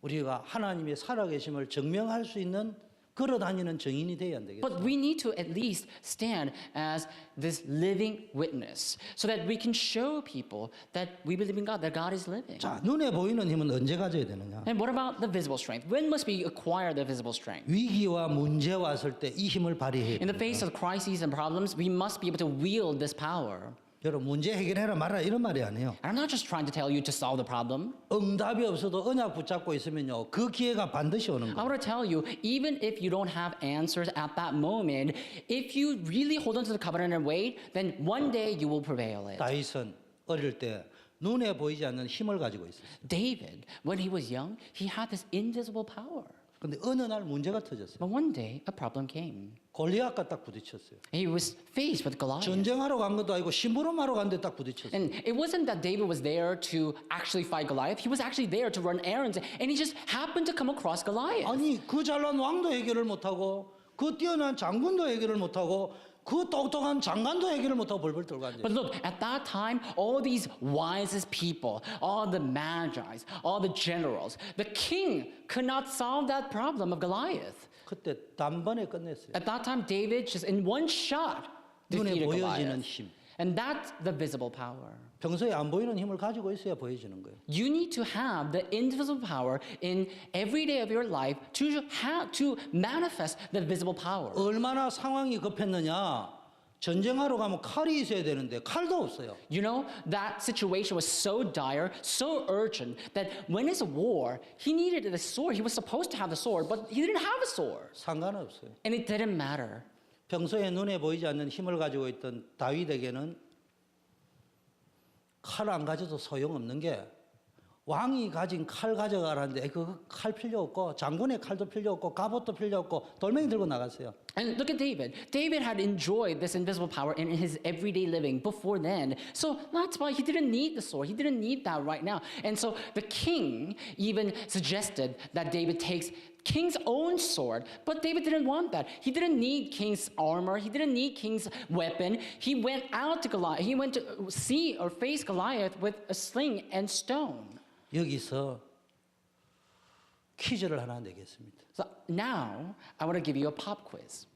우리가 하나님의 살아계심을 증명할 수 있는 걸어다니는 증인이 돼야 안 되겠어요. But we need to at least stand as this living witness so that we can show people that we believe in God, that God is living. 자, 눈에 보이는 힘은 언제 가져야 되느냐? And what about the visible strength? When must we acquire the visible strength? 위기와 문제 왔을 때 이 힘을 발휘해야 In the 돼요. face of crises and problems, we must be able to wield this power. 여러분 문제 해결해라 말아 이런 말이 아니에요. And I'm not just trying to tell you to solve the problem. 응답이 없어도 언약 붙잡고 있으면요 그 기회가 반드시 오는 I 거예요. want to tell you, even if you don't have answers at that moment, if you really hold on to the covenant and wait, then one day you will prevail it. 다윗은 어릴 때 눈에 보이지 않는 힘을 가지고 있었어요. David, when he was young, he had this invisible power. 근데 어느 날 문제가 터졌어요. But one day, a problem came. 골리앗과 딱 부딪혔어요. He was faced with Goliath. 전쟁하러 간 것도 아니고 심부름하러 갔는데 딱 부딪혔어요. And it wasn't that David was there to actually fight Goliath. He was actually there to run errands. And he just happened to come across Goliath. 아니 그 잘난 왕도 해결을 못하고 그 뛰어난 장군도 해결을 못하고 그 똑똑한 장관도 해결을 못하고 벌벌 떨고 앉아요. But look, at that time, all these wisest people, all the magi's, all the generals, the king could not solve that problem of Goliath. 그때 단번에 끝냈어요. At that time, David just in one shot 눈에 defeated 보여지는 Goliath. 힘. And that's the visible power. 평소에 안 보이는 힘을 가지고 있어야 보여지는 거예요. You need to have the invisible power in every day of your life to manifest the visible power. 얼마나 상황이 급했느냐. 전쟁하러 가면 칼이 있어야 되는데 칼도 없어요. You know, that situation was so dire, so urgent, that when it's a war, he needed the sword. He was supposed to have the sword, but he didn't have a sword. 상관없어요. And it didn't matter. 평소에 눈에 보이지 않는 힘을 가지고 있던 다윗에게는 칼 안 가져도 소용없는 게 왕이 가진 칼 가져가라는데 그 칼 필요 없고 장군의 칼도 필요 없고 갑옷도 필요 없고 돌멩이 들고 나갔어요. And look at David. David had enjoyed this invisible power in his everyday living before then. So that's why he didn't need the sword. He didn't need that right now. And so the king even suggested that David takes king's own sword, but David didn't want that. He didn't need king's armor. He didn't need king's weapon. He went out to Goliath. He went to see or face Goliath with a sling and stone. 여기서 퀴즈를 하나 내겠습니다. So now I want to give you a pop quiz.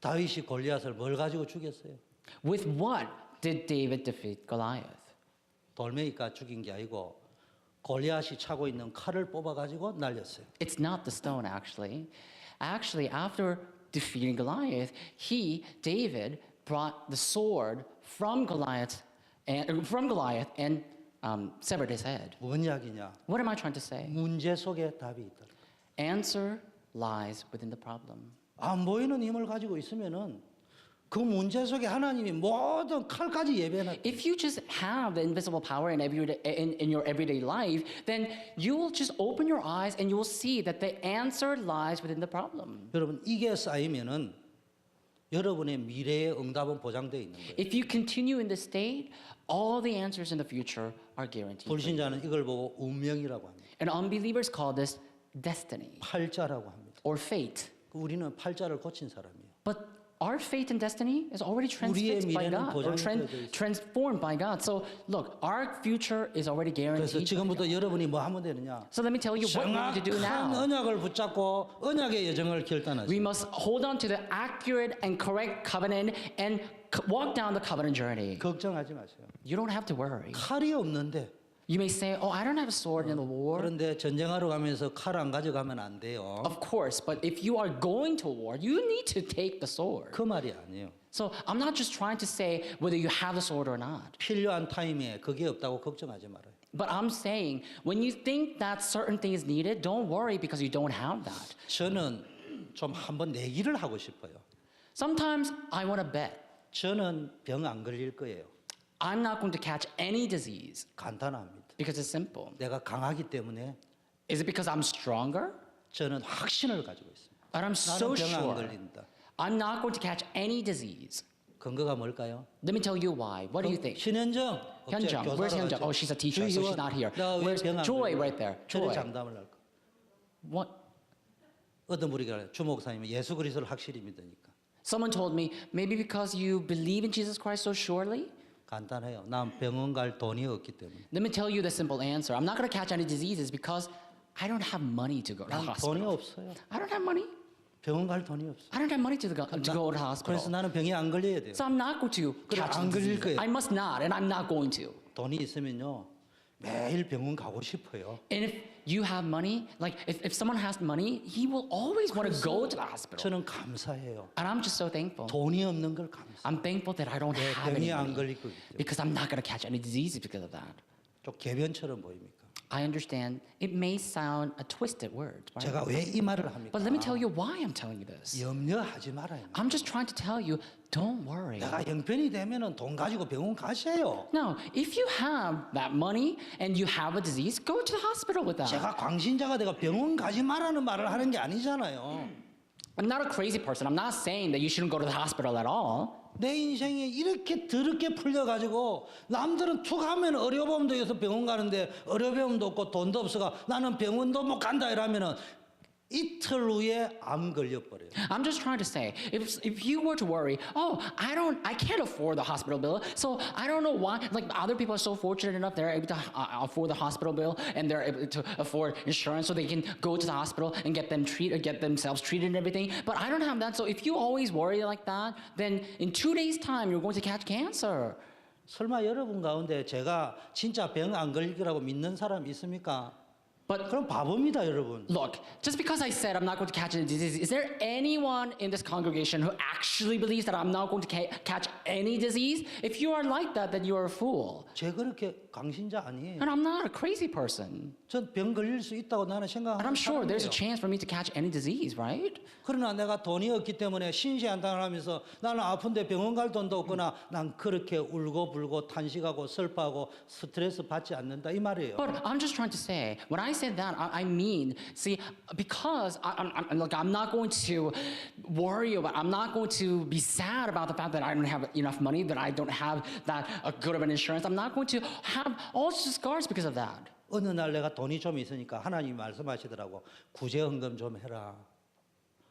다윗이 골리앗을 뭘 가지고 죽였어요? With what did David defeat Goliath? 돌멩이가 죽인 게 아니고 골리앗이 차고 있는 칼을 뽑아 가지고 날렸어요. It's not the stone, actually. Actually, after defeating Goliath, David, brought the sword from Goliath and severed his head. 뭔 이야기냐? What am I trying to say? 문제 속에 답이 있다. Answer lies within the problem. 안 보이는 힘을 가지고 있으면은 그 문제 속에 하나님이 모든 칼까지 예배해놨다. If you just have the invisible power in your everyday life, then you will just open your eyes and you will see that the answer lies within the problem. 여러분 이게 쌓이면은 여러분의 미래의 응답은 보장되어 있는 거예요. If you continue in this state, all the answers in the future are guaranteed. 불신자는 이걸 보고 운명이라고 합니다. And unbelievers call this destiny 팔자라고 합니다. or fate. 우리는 팔자를 고친 사람이에요. But our fate and destiny is already transfixed by 미래는 God or 보장되어 있어요. transformed by God. So look, our future is already 그래서 guaranteed. 지금부터 여러분이 뭐 하면 되느냐? So let me tell you what we need to do 정확한 now. 언약을 붙잡고 언약의 여정을 결단하세요. We must hold on to the accurate and correct covenant and walk down the covenant journey. 걱정하지 마세요. You don't have to worry. 칼이 없는데 You may say, oh, I don't have a sword in the war. 그런데 전쟁하러 가면서 칼 안 가져가면 안 돼요. Of course, but if you are going to war, you need to take the sword. 그 말이 아니에요. So I'm not just trying to say whether you have the sword or not. 필요한 타임에 그게 없다고 걱정하지 말아요. But I'm saying when you think that certain thing is needed, don't worry because you don't have that. 저는 좀 한번 내기를 하고 싶어요. Sometimes I want to bet. 저는 병 안 걸릴 거예요. I'm not going to catch any disease 간단합니다. because it's simple. 내가 강하기 때문에 Is it because I'm stronger? 저는 확신을 가지고 있습니다. But I'm so 나는 병 안 sure 걸린다. I'm not going to catch any disease. 근거가 뭘까요? Let me tell you why. What do you think? 신현정. Hyunjung, where's Hyunjung? Oh, she's a teacher, so she's not here. Where's Joy right there? 저를 Joy. 장담을 할까? What? 어떤 분이 그래요. 주 목사님이 예수 그리스도를 확실히 믿으니까. Someone told me, maybe because you believe in Jesus Christ so surely? 간단해요. 난 병원 갈 돈이 없기 때문에. Let me tell you the simple answer. I'm not going to catch any diseases because I don't have money to go to the 난 돈이 hospital. 없어요. I don't have money. 병원 갈 돈이 없어. I don't have money to go to the 그래서 hospital. 나는 병이 안 걸려야 돼요. So I'm not going to 그래, catch 안 the 걸릴 disease. 거예요. I must not, and I'm not going to. 돈이 있으면요 매일 병원 가고 싶어요. And if you have money, like if someone has money, he will always want to go to the hospital. 저는 감사해요. And I'm just so thankful. 돈이 없는 걸 감사. I'm thankful that I don't 내 have any 병이 안 money 걸릴 거기 때문에. because I'm not going to catch any diseases because of that. 좀 개변처럼 보입니까? I understand it may sound a twisted word, right? 제가 왜 이 말을 합니까? But let me tell you why I'm telling you this. 염려하지 말아요. I'm just trying to tell you, don't worry. 내가 형편이 되면은 돈 가지고 병원 가세요. Now, if you have that money and you have a disease, go to the hospital with that. 제가 광신자가 내가 병원 가지 말라는 말을 하는 게 아니잖아요. I'm not a crazy person. I'm not saying that you shouldn't go to the hospital at all. 내 인생이 이렇게 더럽게 풀려가지고 남들은 툭 하면 어려움도 있어서 병원 가는데 어려움도 없고 돈도 없어가 나는 병원도 못 간다 이러면은 이틀 후에 암 걸려버려요. I'm just trying to say, if you were to worry, oh, I can't afford the hospital bill, so I don't know why. Like other people are so fortunate enough, they're able to afford the hospital bill and they're able to afford insurance, so they can go to the hospital and get themselves treated and everything. But I don't have that, so if you always worry like that, then in 2 days' time you're going to catch cancer. 설마 여러분 가운데 제가 진짜 병 안 걸리기라고 믿는 사람 있습니까? But 그럼 바보입니다, 여러분. look, just because I said I'm not going to catch any disease, is there anyone in this congregation who actually believes that I'm not going to catch any disease? If you are like that, then you are a fool. 제 그렇게 강신자 아니에요. And I'm not a crazy person. 전 병 걸릴 수 있다고 나는 And 생각하는 I'm sure there's a 사람이에요. chance for me to catch any disease, right? 그러나 내가 돈이 없기 때문에 신세한탄을 하면서 나는 아픈데 병원 갈 돈도 없거나 난 그렇게 울고불고 탄식하고 슬퍼하고 스트레스 받지 않는다 이 말이에요. But I'm just trying to say, when I say that, I mean, see, because I'm not going to worry about, I'm not going to be sad about the fact that I don't have enough money, that I don't have that good of an insurance. I'm not going to have all these scars because of that. 어느 날 내가 돈이 좀 있으니까 하나님이 말씀하시더라고. 구제헌금 좀 해라.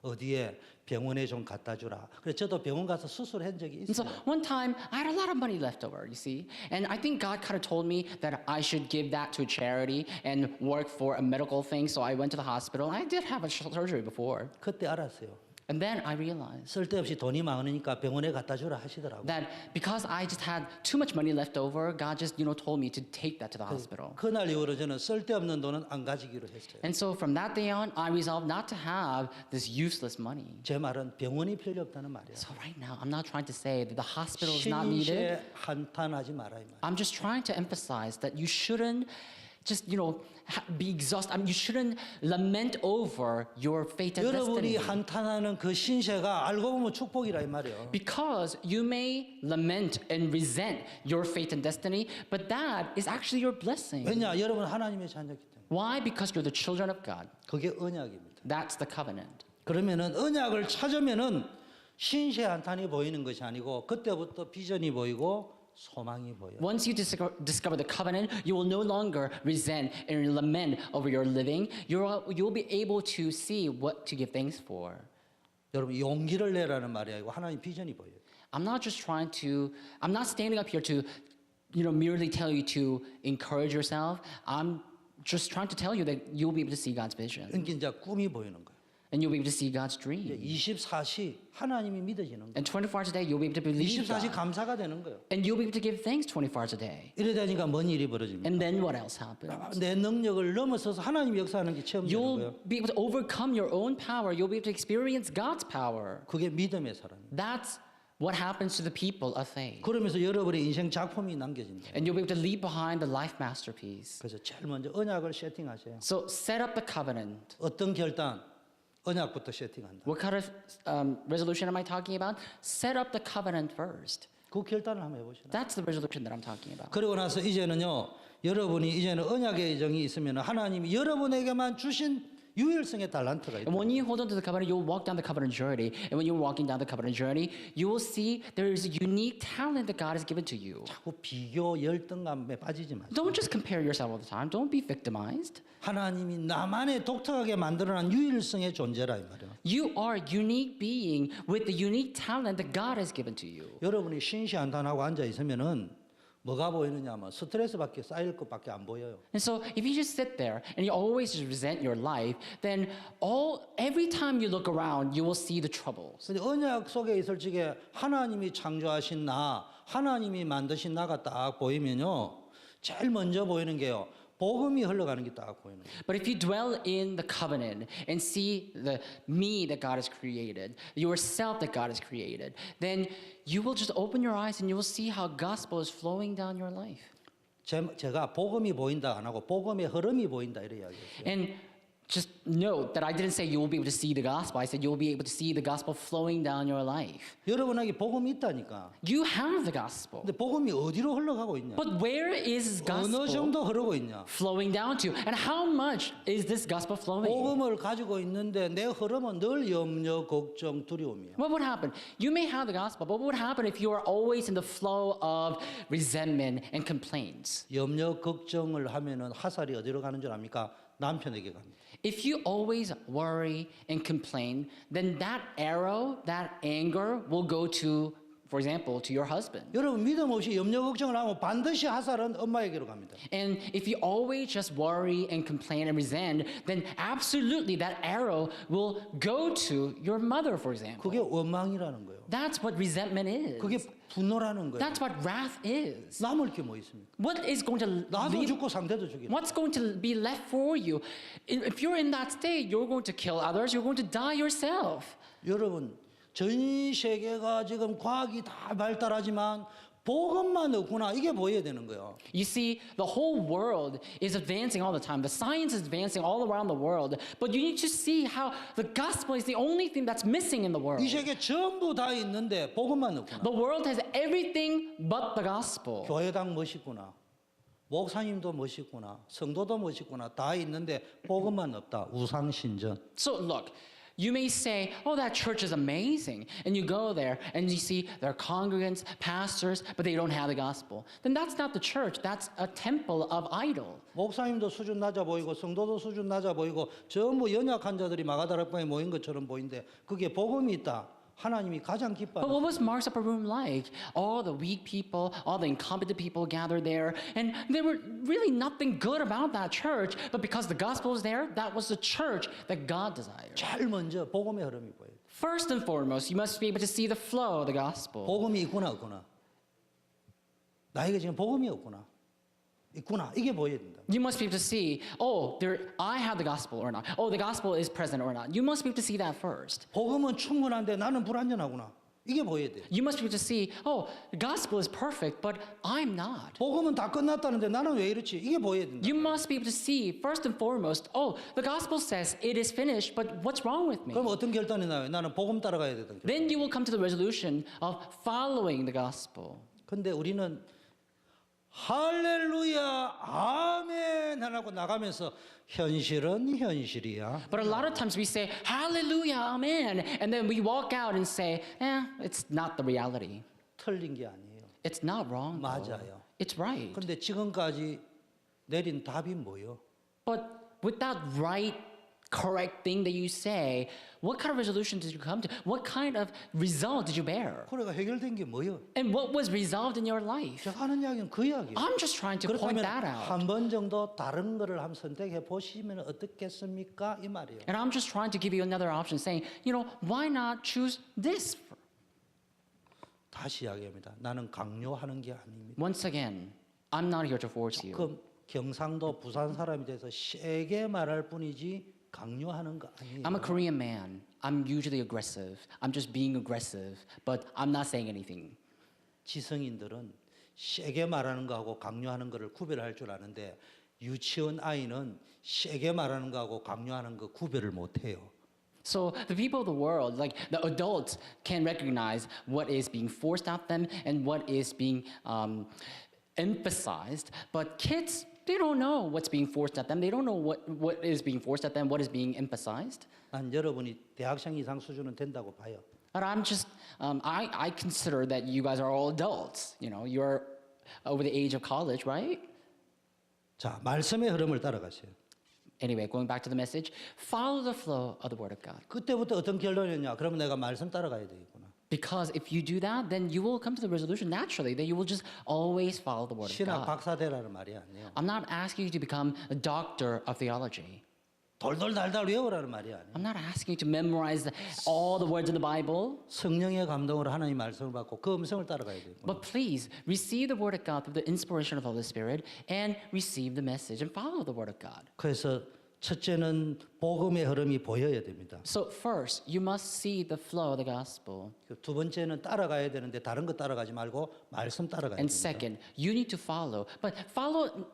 어디에 병원에 좀 갖다 주라. 그래서 저도 병원 가서 수술한 적이 And so 있어요. one time, I had a lot of money left over, you see. And I think God kind of told me that I should give that to a charity and work for a medical thing. So I went to the hospital. I did have a surgery before. 그때 알았어요. And then I realized 쓸데없이 돈이 많으니까 병원에 갖다 주라 하시더라고. that because I just had too much money left over, God just, told me to take that to the hospital. 그날 이후로 저는 쓸데없는 돈은 안 가지기로 했어요. And so from that day on, I resolved not to have this useless money. 제 말은 병원이 필요 없다는 말이에요. So right now, I'm not trying to say that the hospital is not needed. 신세 한탄하지 마라 이 말. I'm just trying to emphasize that you shouldn't just, be exhausted. I mean, you shouldn't lament over your fate and 여러분이 destiny. 한탄하는 그 신세가 알고 보면 축복이라 이 말이에요. Because you may lament and resent your fate and destiny, but that is actually your blessing. 왜냐? 여러분 하나님의 자녀이기 때문에. Why? Because you're the children of God. 그게 언약입니다. That's the covenant. 그러면은 언약을 찾으면은 신세 한탄이 보이는 것이 아니고 그때부터 비전이 보이고 소망이 보여요. Once you discover the covenant, you will no longer resent and lament over your living. You'll be able to see what to give thanks for. 여러분 용기를 내라는 말이 아니고 하나님 비전이 보여요. I'm not standing up here to, merely tell you to encourage yourself. I'm just trying to tell you that you'll be able to see God's vision. 그러니까 이제 꿈이 보이는 거예요. And you'll be able to see God's 이제 dream. 24시 하나님이 믿어지는 거예요. And 24 hours a day, you'll be able to believe 24시 God. 감사가 되는 거예요. And you'll be able to give thanks 24 hours a day. 이러다니까 뭔 일이 벌어집니까? And then what else happens? 내 능력을 넘어서서 하나님 역사하는 게 체험되는 You'll 거예요. be able to overcome your own power. You'll be able to experience God's power. 그게 믿음의 사람이에요. That's what happens to the people of faith. 그러면서 여러분의 인생 작품이 남겨진다. And you'll be able to leave behind the life masterpiece. 그래서 제일 먼저 언약을 세팅하세요. So set up the covenant. 어떤 결단? 언약부터 세팅한다. What kind of resolution am I talking about? Set up the covenant first. 그 결단을 한번 해보시라. That's the resolution that I'm talking about. 그리고 나서 이제는요, 여러분이 이제는 언약의 정이 있으면 하나님이 여러분에게만 주신 유일성의 달란트가 있다. And when you hold on to the covenant, you'll walk down the covenant journey. And when you're walking down the covenant journey, you will see there is a unique talent that God has given to you. 자꾸 비교 열등감에 빠지지 마세요. Don't just compare yourself all the time. Don't be victimized. 하나님이 나만의 독특하게 만들어낸 유일성의 존재라 이 말이에요. You are a unique being with the unique talent that God has given to you. 여러분이 신시한탄하고 앉아 있으면은 뭐가 보이느냐 하면 스트레스밖에 쌓일 것밖에 안 보여요. And so if you just sit there and you always just resent your life, then every time you look around, you will see the troubles. 근데 언약 속에 있을 적에 하나님이 창조하신 나, 하나님이 만드신 나가 딱 보이면요, 제일 먼저 보이는 게요, 복음이 흘러가는 게 딱 보이는 거예요. But if you dwell in the covenant and see the me that God has created, yourself that God has created, then you will just open your eyes and you will see how gospel is flowing down your life. 제가 복음이 보인다 안 하고 복음의 흐름이 보인다 이래 이야기했어요. And just note that I didn't say you will be able to see the gospel. I said you will be able to see the gospel flowing down your life. 여러분에게 복음이 있다니까. You have the gospel. 근데 복음이 어디로 흘러가고 있냐? But where is this 어느 gospel 정도 흐르고 있냐? flowing down to? And how much is this gospel flowing? 복음을 가지고 있는데 내 흐름은 늘 염려, 걱정, 두려움이야. What would happen? You may have the gospel, but what would happen if you are always in the flow of resentment and complaints? 염려, 걱정을 하면은 화살이 어디로 가는 줄 압니까? 남편에게 갑니다. If you always worry and complain, then that arrow, that anger will go to for example, to your husband. 여러분 믿음 없이 염려 걱정을 하면 반드시 화살은 엄마에게로 갑니다. And if you always just worry and complain and resent, then absolutely that arrow will go to your mother, for example. 그게 원망이라는 거예요. That's what resentment is. 그게 분노라는 거예요. That's what wrath is. 남을 게 뭐 있습니까? What is going to 나도 leave, 죽고 상대도 죽이라. what's going to be left for you? If you're in that state, you're going to kill others, you're going to die yourself. 여러분 전 세계가 지금 과학이 다 발달하지만 복음만 없구나 이게 보여야 되는 거예요. You see, the whole world is advancing all the time. The science is advancing all around the world. But you need to see how the gospel is the only thing that's missing in the world. 이 세계 전부 다 있는데 복음만 없구나. The world has everything but the gospel. 교회당 멋있구나. 목사님도 멋있구나. 성도도 멋있구나. 다 있는데 복음만 없다. 우상신전. So look, you may say, oh, that church is amazing. And you go there and you see their congregants, pastors, but they don't have the gospel. Then that's not the church. That's a temple of idol. 목사님도 수준 낮아 보이고 성도도 수준 낮아 보이고 전부 연약한 자들이 마가다락방에 모인 것처럼 보이는데 그게 복음이 있다. 하나님이 가장 But 기뻐하는 what was Mark's upper room like? All the weak people, all the incompetent people gathered there, and there were really nothing good about that church. But because the gospel was there, that was the church that God desired. 제일 먼저 복음의 흐름이 보여요. First and foremost, you must be able to see the flow of the gospel. 복음이 있구나 없구나. 나에게 지금 복음이 없구나. 있구나. 이게 보여야 된다. You must be able to see, oh, I have the gospel or not. Oh, the gospel is present or not. You must be able to see that first. 복음은 충분한데 나는 불완전하구나. 이게 보여야 돼. You must be able to see, oh, the gospel is perfect, but I'm not. 복음은 다 끝났다는데 나는 왜 이렇지? 이게 보여야 된다. You must be able to see, first and foremost, oh, the gospel says it is finished, but what's wrong with me? 그럼 어떤 결단이 나요? 나는 복음 따라가야 되던 결단. Then you will come to the resolution of following the gospel. 근데 우리는 할렐루야 아멘 하고 나가면서 현실은 현실이야. But a lot of times we say, hallelujah, amen, and then we walk out and say, it's not the reality. 틀린 게 아니에요. It's not wrong. though. 맞아요. It's right. 근데 지금까지 내린 답이 뭐예요? But with that right, correct thing that you say, what kind of resolution did you come to? What kind of result did you bear? 그래가 해결된 게 뭐예요? And what was resolved in your life? 제가 하는 이야기는 그 이야기예요. I'm just trying to point 그렇다면 that out. 한 번 정도 다른 거를 한번 선택해 보시면 어떻겠습니까? 이 말이에요. And I'm just trying to give you another option, saying, why not choose this? 다시 이야기합니다. 나는 강요하는 게 아닙니다. Once again, I'm not here to force you. 그 경상도 부산 사람이 돼서 세게 말할 뿐이지 강요하는 거 아니에요. I'm a Korean man. I'm usually aggressive. I'm just being aggressive, but I'm not saying anything. 지성인들은 세게 말하는 거하고 강요하는 거를 구별할 줄 아는데 유치원 아이는 세게 말하는 거하고 강요하는 거 구별을 못 해요. So the people of the world, like the adults, can recognize what is being forced at them and what is being emphasized, but kids, they don't know what's being forced at them. They don't know what is being forced at them, what is being emphasized. 난 여러분이 대학생 이상 수준은 된다고 봐요. But I'm just, I consider that you guys are all adults. You're over the age of college, right? 자, 말씀의 흐름을 따라가세요. Anyway, going back to the message, follow the flow of the Word of God. 그때부터 어떤 결론이었냐? 그러면 내가 말씀 따라가야 되겠구나. Because if you do that, then you will come to the resolution naturally that you will just always follow the Word of 신학 God. 박사 되라는 말이 아니에요. I'm not asking you to become a doctor of theology. 돌돌달달 외우라는 말이 아니에요. I'm not asking you to memorize all the words of the Bible. 성령의 감동으로 하나님 말씀을 받고 그 음성을 따라가야 되겠구나. But please receive the Word of God through the inspiration of the Holy Spirit and receive the message and follow the Word of God. 그래서 첫째는 복음의 흐름이 보여야 됩니다. So first, you must see the flow of the gospel. 두 번째는 따라가야 되는데 다른 거 따라가지 말고 말씀 따라가야 And 됩니다. second, you need to follow. But follow,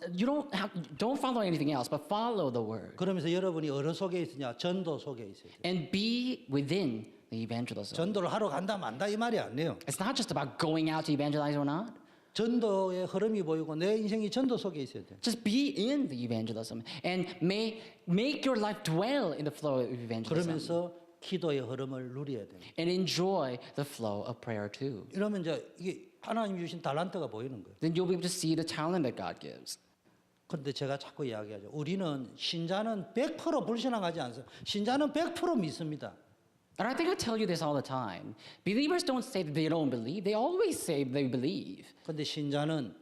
don't follow anything else, but follow the Word. 그러면서 여러분이 어느 속에 있으냐? 전도 속에 있어요. And be within the evangelism. 전도를 하러 간다 만다 이 말이 아니에요. It's not just about going out to evangelize or not. 전도의 흐름이 보이고 내 인생이 전도 속에 있어야 돼. Just be in the evangelism and make your life dwell in the flow of evangelism. 그러면서 기도의 흐름을 누려야 돼. And enjoy the flow of prayer too. 이러면 이제 이게 하나님 주신 달란트가 보이는 거예요. Then you'll be able to see the talent that God gives. 그런데 제가 자꾸 이야기하죠. 우리는 신자는 100% 불신앙하지 않습니다. 신자는 100% 믿습니다. And I think I tell you this all the time. Believers don't say that they don't believe. They always say they believe. 근데 신자는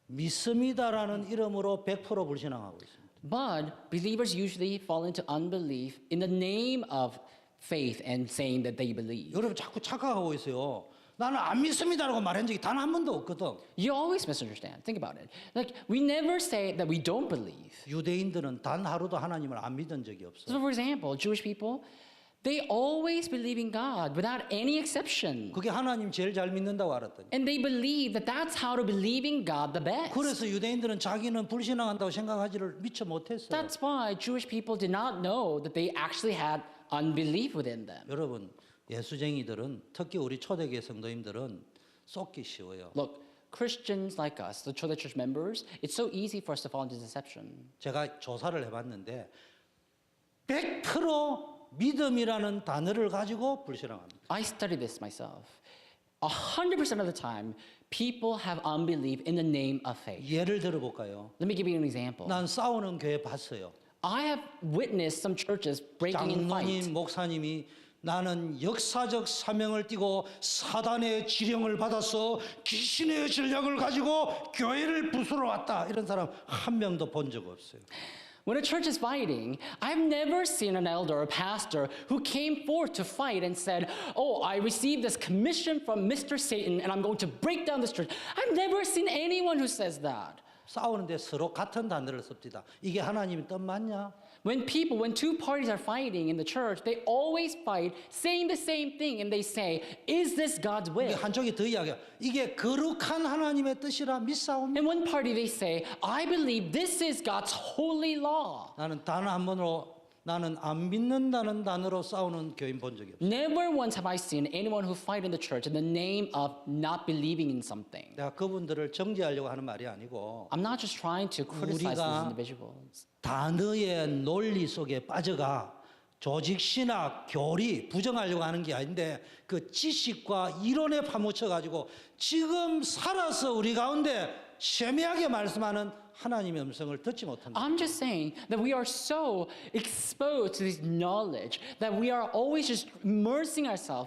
믿습니다라는 이름으로 100% 불신앙하고 있습니다. But believers usually fall into unbelief in the name of faith and saying that they believe. 여러분 자꾸 착각하고 있어요. 나는 안 믿습니다라고 말한 적이 단 한 번도 없거든. You always misunderstand. Think about it. Like, we never say that we don't believe. 유대인들은 단 하루도 하나님을 안 믿은 적이 없어. So, for example, Jewish people, they always believe in God without any exception. 그게 하나님 제일 잘 믿는다고 알았더니. And they believe that that's how to believe in God the best. 그래서 유대인들은 자기는 불신앙한다고 생각하지를 미처 못했어요. That's why Jewish people did not know that they actually had unbelief within them. 여러분 예수쟁이들은 특히 우리 초대교회 성도님들은 쏟기 쉬워요. Look, Christians like us, the Cho대 Church members, it's so easy for us to fall into deception. 제가 조사를 해봤는데 100% 믿음이라는 단어를 가지고 불신앙합니다. I studied this myself. 100% of the time, people have unbelief in the name of faith. 예를 들어볼까요? Let me give you an example. 난 싸우는 교회 봤어요. I have witnessed some churches breaking in fight. 장로님, 목사님이 나는 역사적 사명을 띠고 사단의 지령을 받아서 귀신의 전략을 가지고 교회를 부수러 왔다. 이런 사람 한 명도 본 적 없어요. When a church is fighting, I've never seen an elder or pastor who came forth to fight and said, "Oh, I received this commission from Mr. Satan and I'm going to break down this church." I've never seen anyone who says that. 싸우는데 서로 같은 단어를 씁니다. 이게 하나님의 뜻 맞냐? When two parties are fighting in the church, they always fight saying the same thing and they say, "Is this God's 이게 will?" 한쪽이 더 이야기야. 이게 거룩한 하나님의 뜻이라 믿사옵니다. And one party they say, "I believe this is God's holy law." 나는 단 한 번으로 나는 안 믿는다는 단어로 싸우는 교인 본 적이 없어요. Never once have I seen anyone who fight in the church in the name of not believing in something. 내가 그분들을 정죄하려고 하는 말이 아니고 I'm not just trying to criticize these individuals. 단어의 논리 속에 빠져가 조직 신학, 교리 부정하려고 하는 게 아닌데 그 지식과 이론에 파묻혀 가지고 지금 살아서 우리 가운데 세미하게 말씀하는 하나님의 음성을 듣지 못한다. I'm just saying that we are so exposed to this knowledge that we are always just immersing ourselves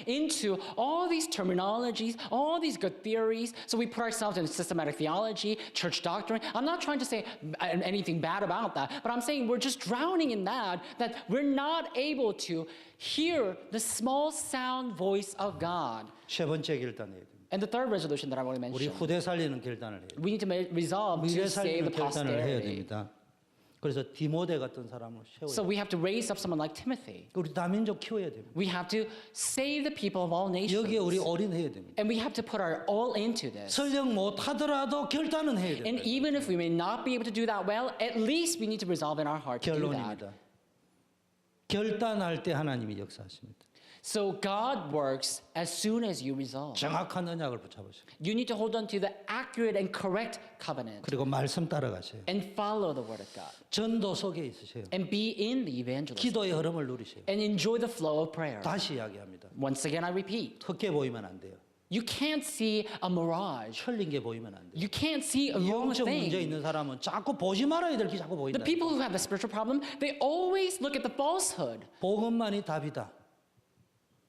into all these terminologies, all these good theories. So we put ourselves in systematic theology, church doctrine. I'm not trying to say anything bad about that, but I'm saying we're just drowning in that we're not able to hear the small sound voice of God. 세 번째 결단해야 됩니다. And the third resolution that I want to 우리 mention, 후대 살리는 결단을 해요. we need to resolve 미래 to save 살리는 the 결단을 해야 posterity. 됩니다. 그래서 디모데 같은 사람을 So 세워야 we have to raise up someone like Timothy. 우리 다민족 키워야 됩니다. We have to save the people of all nations. 여기에 우리 올인해야 됩니다. And we have to put our all into this. 설령 못하더라도 결단은 해야 And 됩니다. even if we may not be able to do that well, at least we need to resolve in our heart to do that. 결론입니다. 결단할 때 하나님이 역사하십니다. So God works as soon as you resolve. 정확한 언약을 붙잡으시고 You need to hold on to the accurate and correct covenant 그리고 말씀 따라가세요. and follow the word of God. 전도 속에 있으세요. And be in the evangelism. 기도의 흐름을 누리세요. And enjoy the flow of prayer. 다시 이야기합니다. Once again, I repeat. 헛게 보이면 안 돼요. You can't see a mirage. 틀린 게 보이면 안 돼요. You can't see a wrong 영적 문제 thing. 있는 사람은 자꾸 보지 말아야 될 게 자꾸 The 보인다. people who have the spiritual problem, they always look at the falsehood. 복음만이 답이다.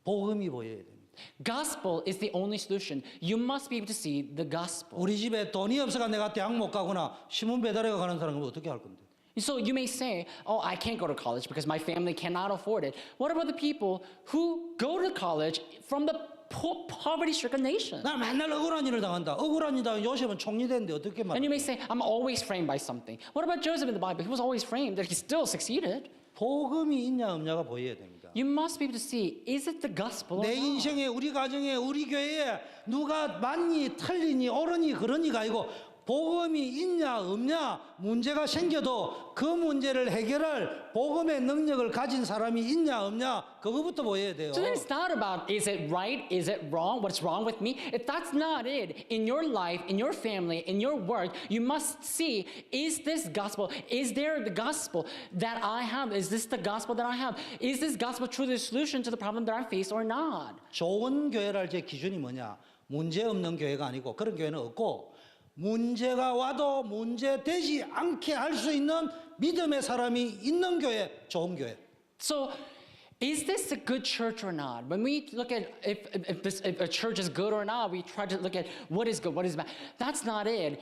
복음이 보여야 됩니다. Gospel is the only solution. You must be able to see the gospel. 우리 집에 돈이 없어가 내가 대학 못 가거나 신문 배달해 가는 사람은 어떻게 할 건데? So you may say, "Oh, I can't go to college because my family cannot afford it." What about the people who go to college from the poverty-stricken nation? 나 맨날 억울한 일을 당한다. 억울한 일 당한 요셉은 총리 됐는데 어떻게 And 말해? you may say, "I'm always framed by something." What about Joseph in the Bible? He was always framed, but he still succeeded. 복음이 있냐 없냐가 보여야 됩니다. You must be able to see, is it the gospel or 내 not? 인생에 우리 가정에 우리 교회에 누가 맞니 틀리니 옳으니 그러니가 아니고 복음이 있냐 없냐 문제가 생겨도 그 문제를 해결할 복음의 능력을 가진 사람이 있냐 없냐 그거부터 보여야 돼요. So then it's not about is it right, is it wrong, what's wrong with me? If that's not it, in your life, in your family, in your work, you must see, is this gospel, is there the gospel that I have? Is this the gospel that I have? Is this gospel truly the solution to the problem that I face or not? 좋은 교회랄 제 기준이 뭐냐? 문제 없는 교회가 아니고 그런 교회는 없고 문제가 와도 문제되지 않게 할 수 있는 믿음의 사람이 있는 교회, 좋은 교회. So Is this a good church or not? When we look at if a church is good or not, we try to look at what is good, what is bad. That's not it.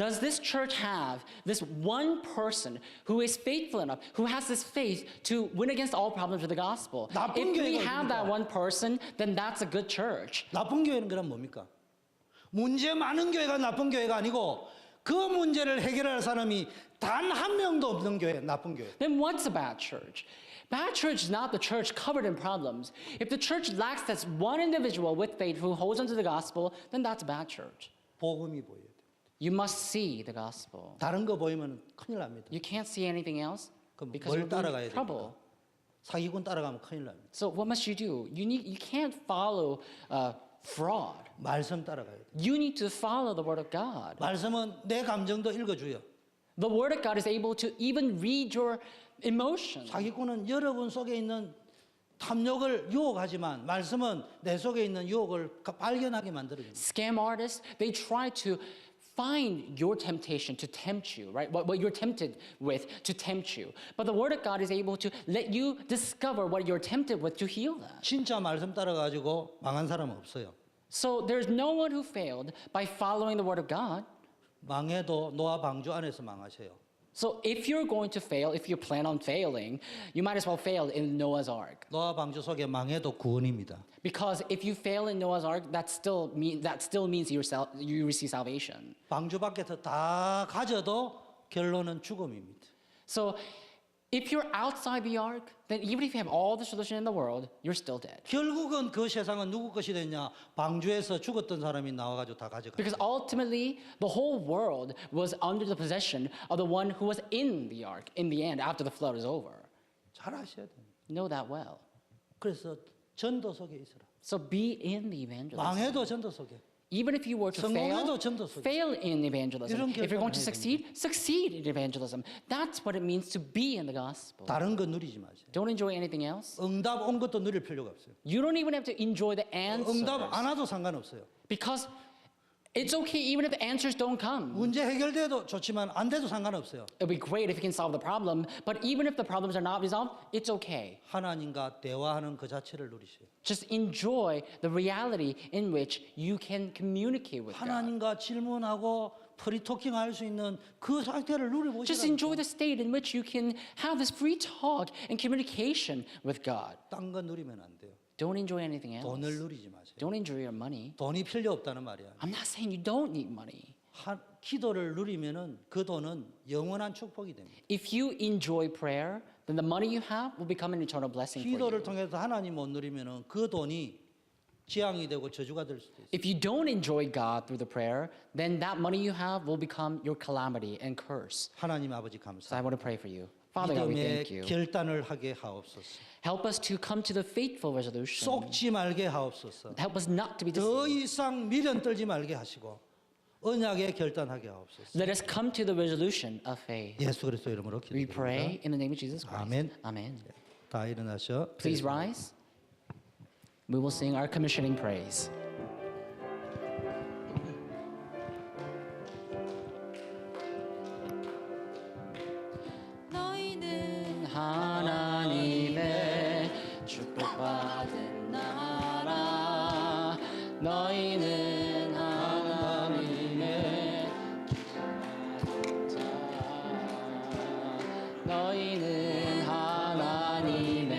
Does this church have this one person who is faithful enough, who has this faith to win against all problems with the gospel? 나쁜 If we 교회가 have that 있습니까? one person, then that's a good church. 나쁜 교회는 그럼 뭡니까? 문제 많은 교회가 나쁜 교회가 아니고 그 문제를 해결할 사람이 단 한 명도 없는 교회, 나쁜 교회. Then what's a bad church? Bad church is not the church covered in problems. If the church lacks that one individual with faith who holds onto the gospel, then that's a bad church. 복음이 보여야 돼. You must see the gospel. 다른 거 보이면 큰일 납니다. You can't see anything else 그럼 because 뭘 you'll be in 따라가야 trouble. 됩니까? 사기꾼 따라가면 큰일 납니다. So what must you do? You can't follow fraud. 말씀 따라가야 돼. You need to follow the word of God. 말씀은 내 감정도 읽어줘요. The word of God is able to even read your emotions. 사기꾼은 여러분 속에 있는 탐욕을 유혹하지만 말씀은 내 속에 있는 유혹을 발견하게 만들어줍니다. Scam artists, they try to find your temptation to tempt you, right? What you're tempted with to tempt you. But the word of God is able to let you discover what you're tempted with to heal that. 진짜 말씀 따라가지고 망한 사람은 없어요. So there's no one who failed by following the word of God. 망해도 노아 방주 안에서 망하세요. So if you're going to fail, if you plan on failing, you might as well fail in Noah's Ark. 노아 방주 속에 망해도 구원입니다. Because if you fail in Noah's Ark, that still means you receive salvation. 방주 밖에서 다 가져도 결론은 죽음입니다. So if you're outside the ark, then even if you have all the solution in the world, you're still dead. 결국은 그 세상은 누구 것이 됐냐? 방주에서 죽었던 사람이 나와가지고 다 가져가. Because ultimately, the whole world was under the possession of the one who was in the ark in the end, after the flood is over. 잘 아셔야 됩니다. Know that well. 그래서 전도 속에 있어라. So be in the evangelism. 망해도 전도 속에. Even if you were to 성공해도 전도 속에. fail in evangelism. 이런 If you're going to 결단을 해야 succeed in evangelism. That's what it means to be in the gospel. 다른 거 누리지 마세요. Don't enjoy anything else. 응답 온 것도 누릴 필요가 없어요. You don't even have to enjoy the answers. 응답 안 와도 상관없어요. Because it's okay even if the answers don't come. 문제 해결돼도 좋지만 안 돼도 상관없어요. It'll be great if you can solve the problem, but even if the problems are not resolved, it's okay. 하나님과 대화하는 그 자체를 누리세요. Just enjoy the reality in which you can communicate with God. 하나님과 질문하고 프리토킹 할 수 있는 그 상태를 Just 누려보시라니까. enjoy the state in which you can have this free talk and communication with God. 딴 거 누리면 안 돼요. Don't enjoy anything else. 돈을 누리지 마세요. Don't enjoy your money. 돈이 필요 없다는 말이야. I'm not saying you don't need money. 기도를 누리면은 그 돈은 영원한 축복이 됩니다. If you enjoy prayer, then the money you have will become an eternal blessing for 기도를 you. 통해서 하나님 못 누리면은 그 돈이 재앙이 되고 저주가 될 수도 있어요. If you don't enjoy God through the prayer, then that money you have will become your calamity and curse. 하나님 아버지 So I 감사합니다. want to pray for you. Father God, we thank 믿음의 you. 결단을 하게 하옵소서. Help us to come to the faithful resolution. 속지 말게 하옵소서. Help us not to be 더 deceived. 이상 미련 떨지 말게 하시고 언약에 결단하게 하옵소서. Let us come to the resolution of faith. 예수 그리스도 이름으로 We 기도드립니다. pray in the name of Jesus Christ. 아멘. Amen. 다 일어나셔. Please rise. We will sing our commissioning praise. 너희는 하나님의 축복받은 나라 너희는 하나님의 축복받은 자 너희는 하나님의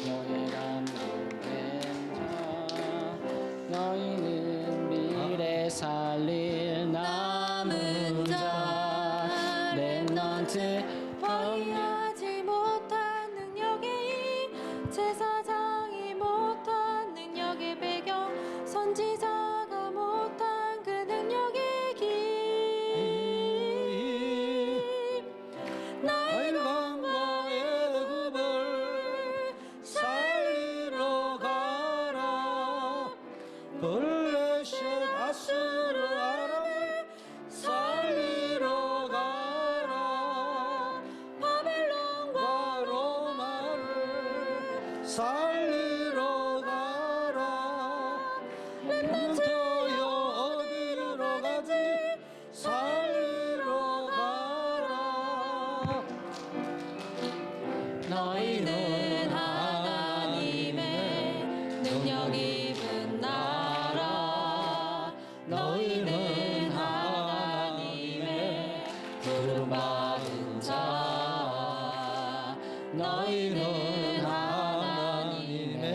영예감 받는 자 너희는 미래 살릴 남은 자 렘넌트 포기하지 못한 능력의 힘 제사장이 못한 능력의 배경 선지자가 못한 그 능력의 힘 나의 열방과 애굽을 살리러 가라. 블레셋 아수르 아람을 살리러 가라. 바벨론과 로마를 살리러 가라. 렘넌트여 어디로 가든지 살리러 가라. 너희는 너희는 하나님의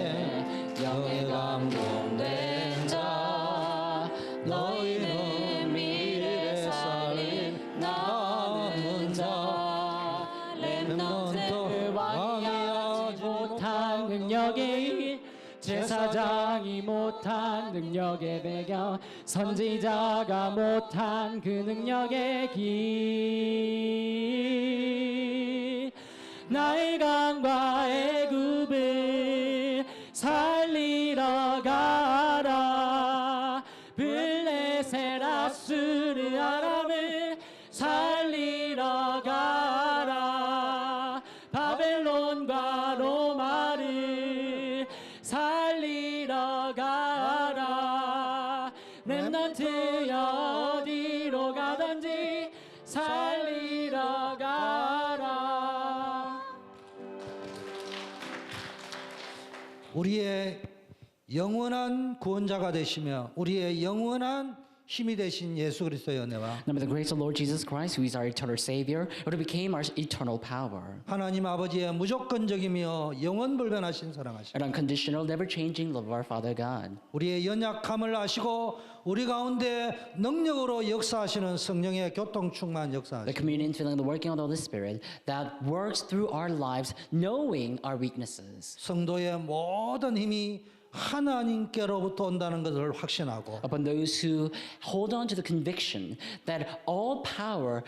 영에 감동된 자 너희는 미래 살릴 남은 자 렘넌트 왕이 못한 능력의 일 제사장이 못한 능력의 배경 선지자가 못한 그 능력의 길 나의 강과 애굽을 살리러 가라 블레셋 아수르 아람을 살리러 가라 바벨론과 로마를 살리러 가라 렘넌트 어디로 가든지 살리러 가라. 우리의 영원한 구원자가 되시며 우리의 영원한 힘이 되신 예수 그리스도의 은혜와 Now may the grace of Lord Jesus Christ, who is our eternal Savior, who became our eternal power, 하나님 아버지의 무조건적이며 영원불변하신 사랑하심 and unconditional, never-changing love of our Father God. 우리의 연약함을 아시고 우리 가운데 능력으로 역사하시는 성령의 교통 충만 The 역사하심 communion, filling, the working of the Holy Spirit that works through our lives, knowing our weaknesses. 성도의 모든 힘이 하나님께로부터 온다는 것을 확신하고 Upon those who hold on to the conviction that all power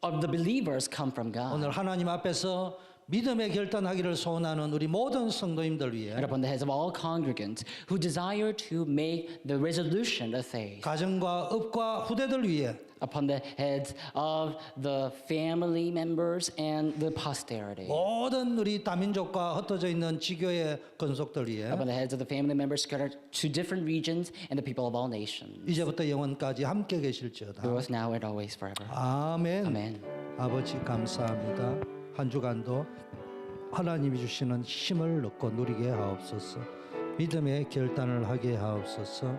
of the believers come from God. 오늘 하나님 앞에서 믿음의 결단하기를 소원하는 우리 모든 성도님들 위해 And upon the heads of all congregants who desire to make the resolution of faith. 가정과 업과 후대들 위해 Upon the heads of the family members and the posterity. 모든 우리 다민족과 흩어져 있는 지교의 건속들 위해 Upon the heads of the family members scattered to different regions and the people of all nations. 이제부터 영원까지 함께 계실지어다. Both now and always forever. 아멘. Amen. 아버지 감사합니다. 한 주간도 하나님이 주시는 힘을 얻고 누리게 하옵소서. 믿음의 결단을 하게 하옵소서.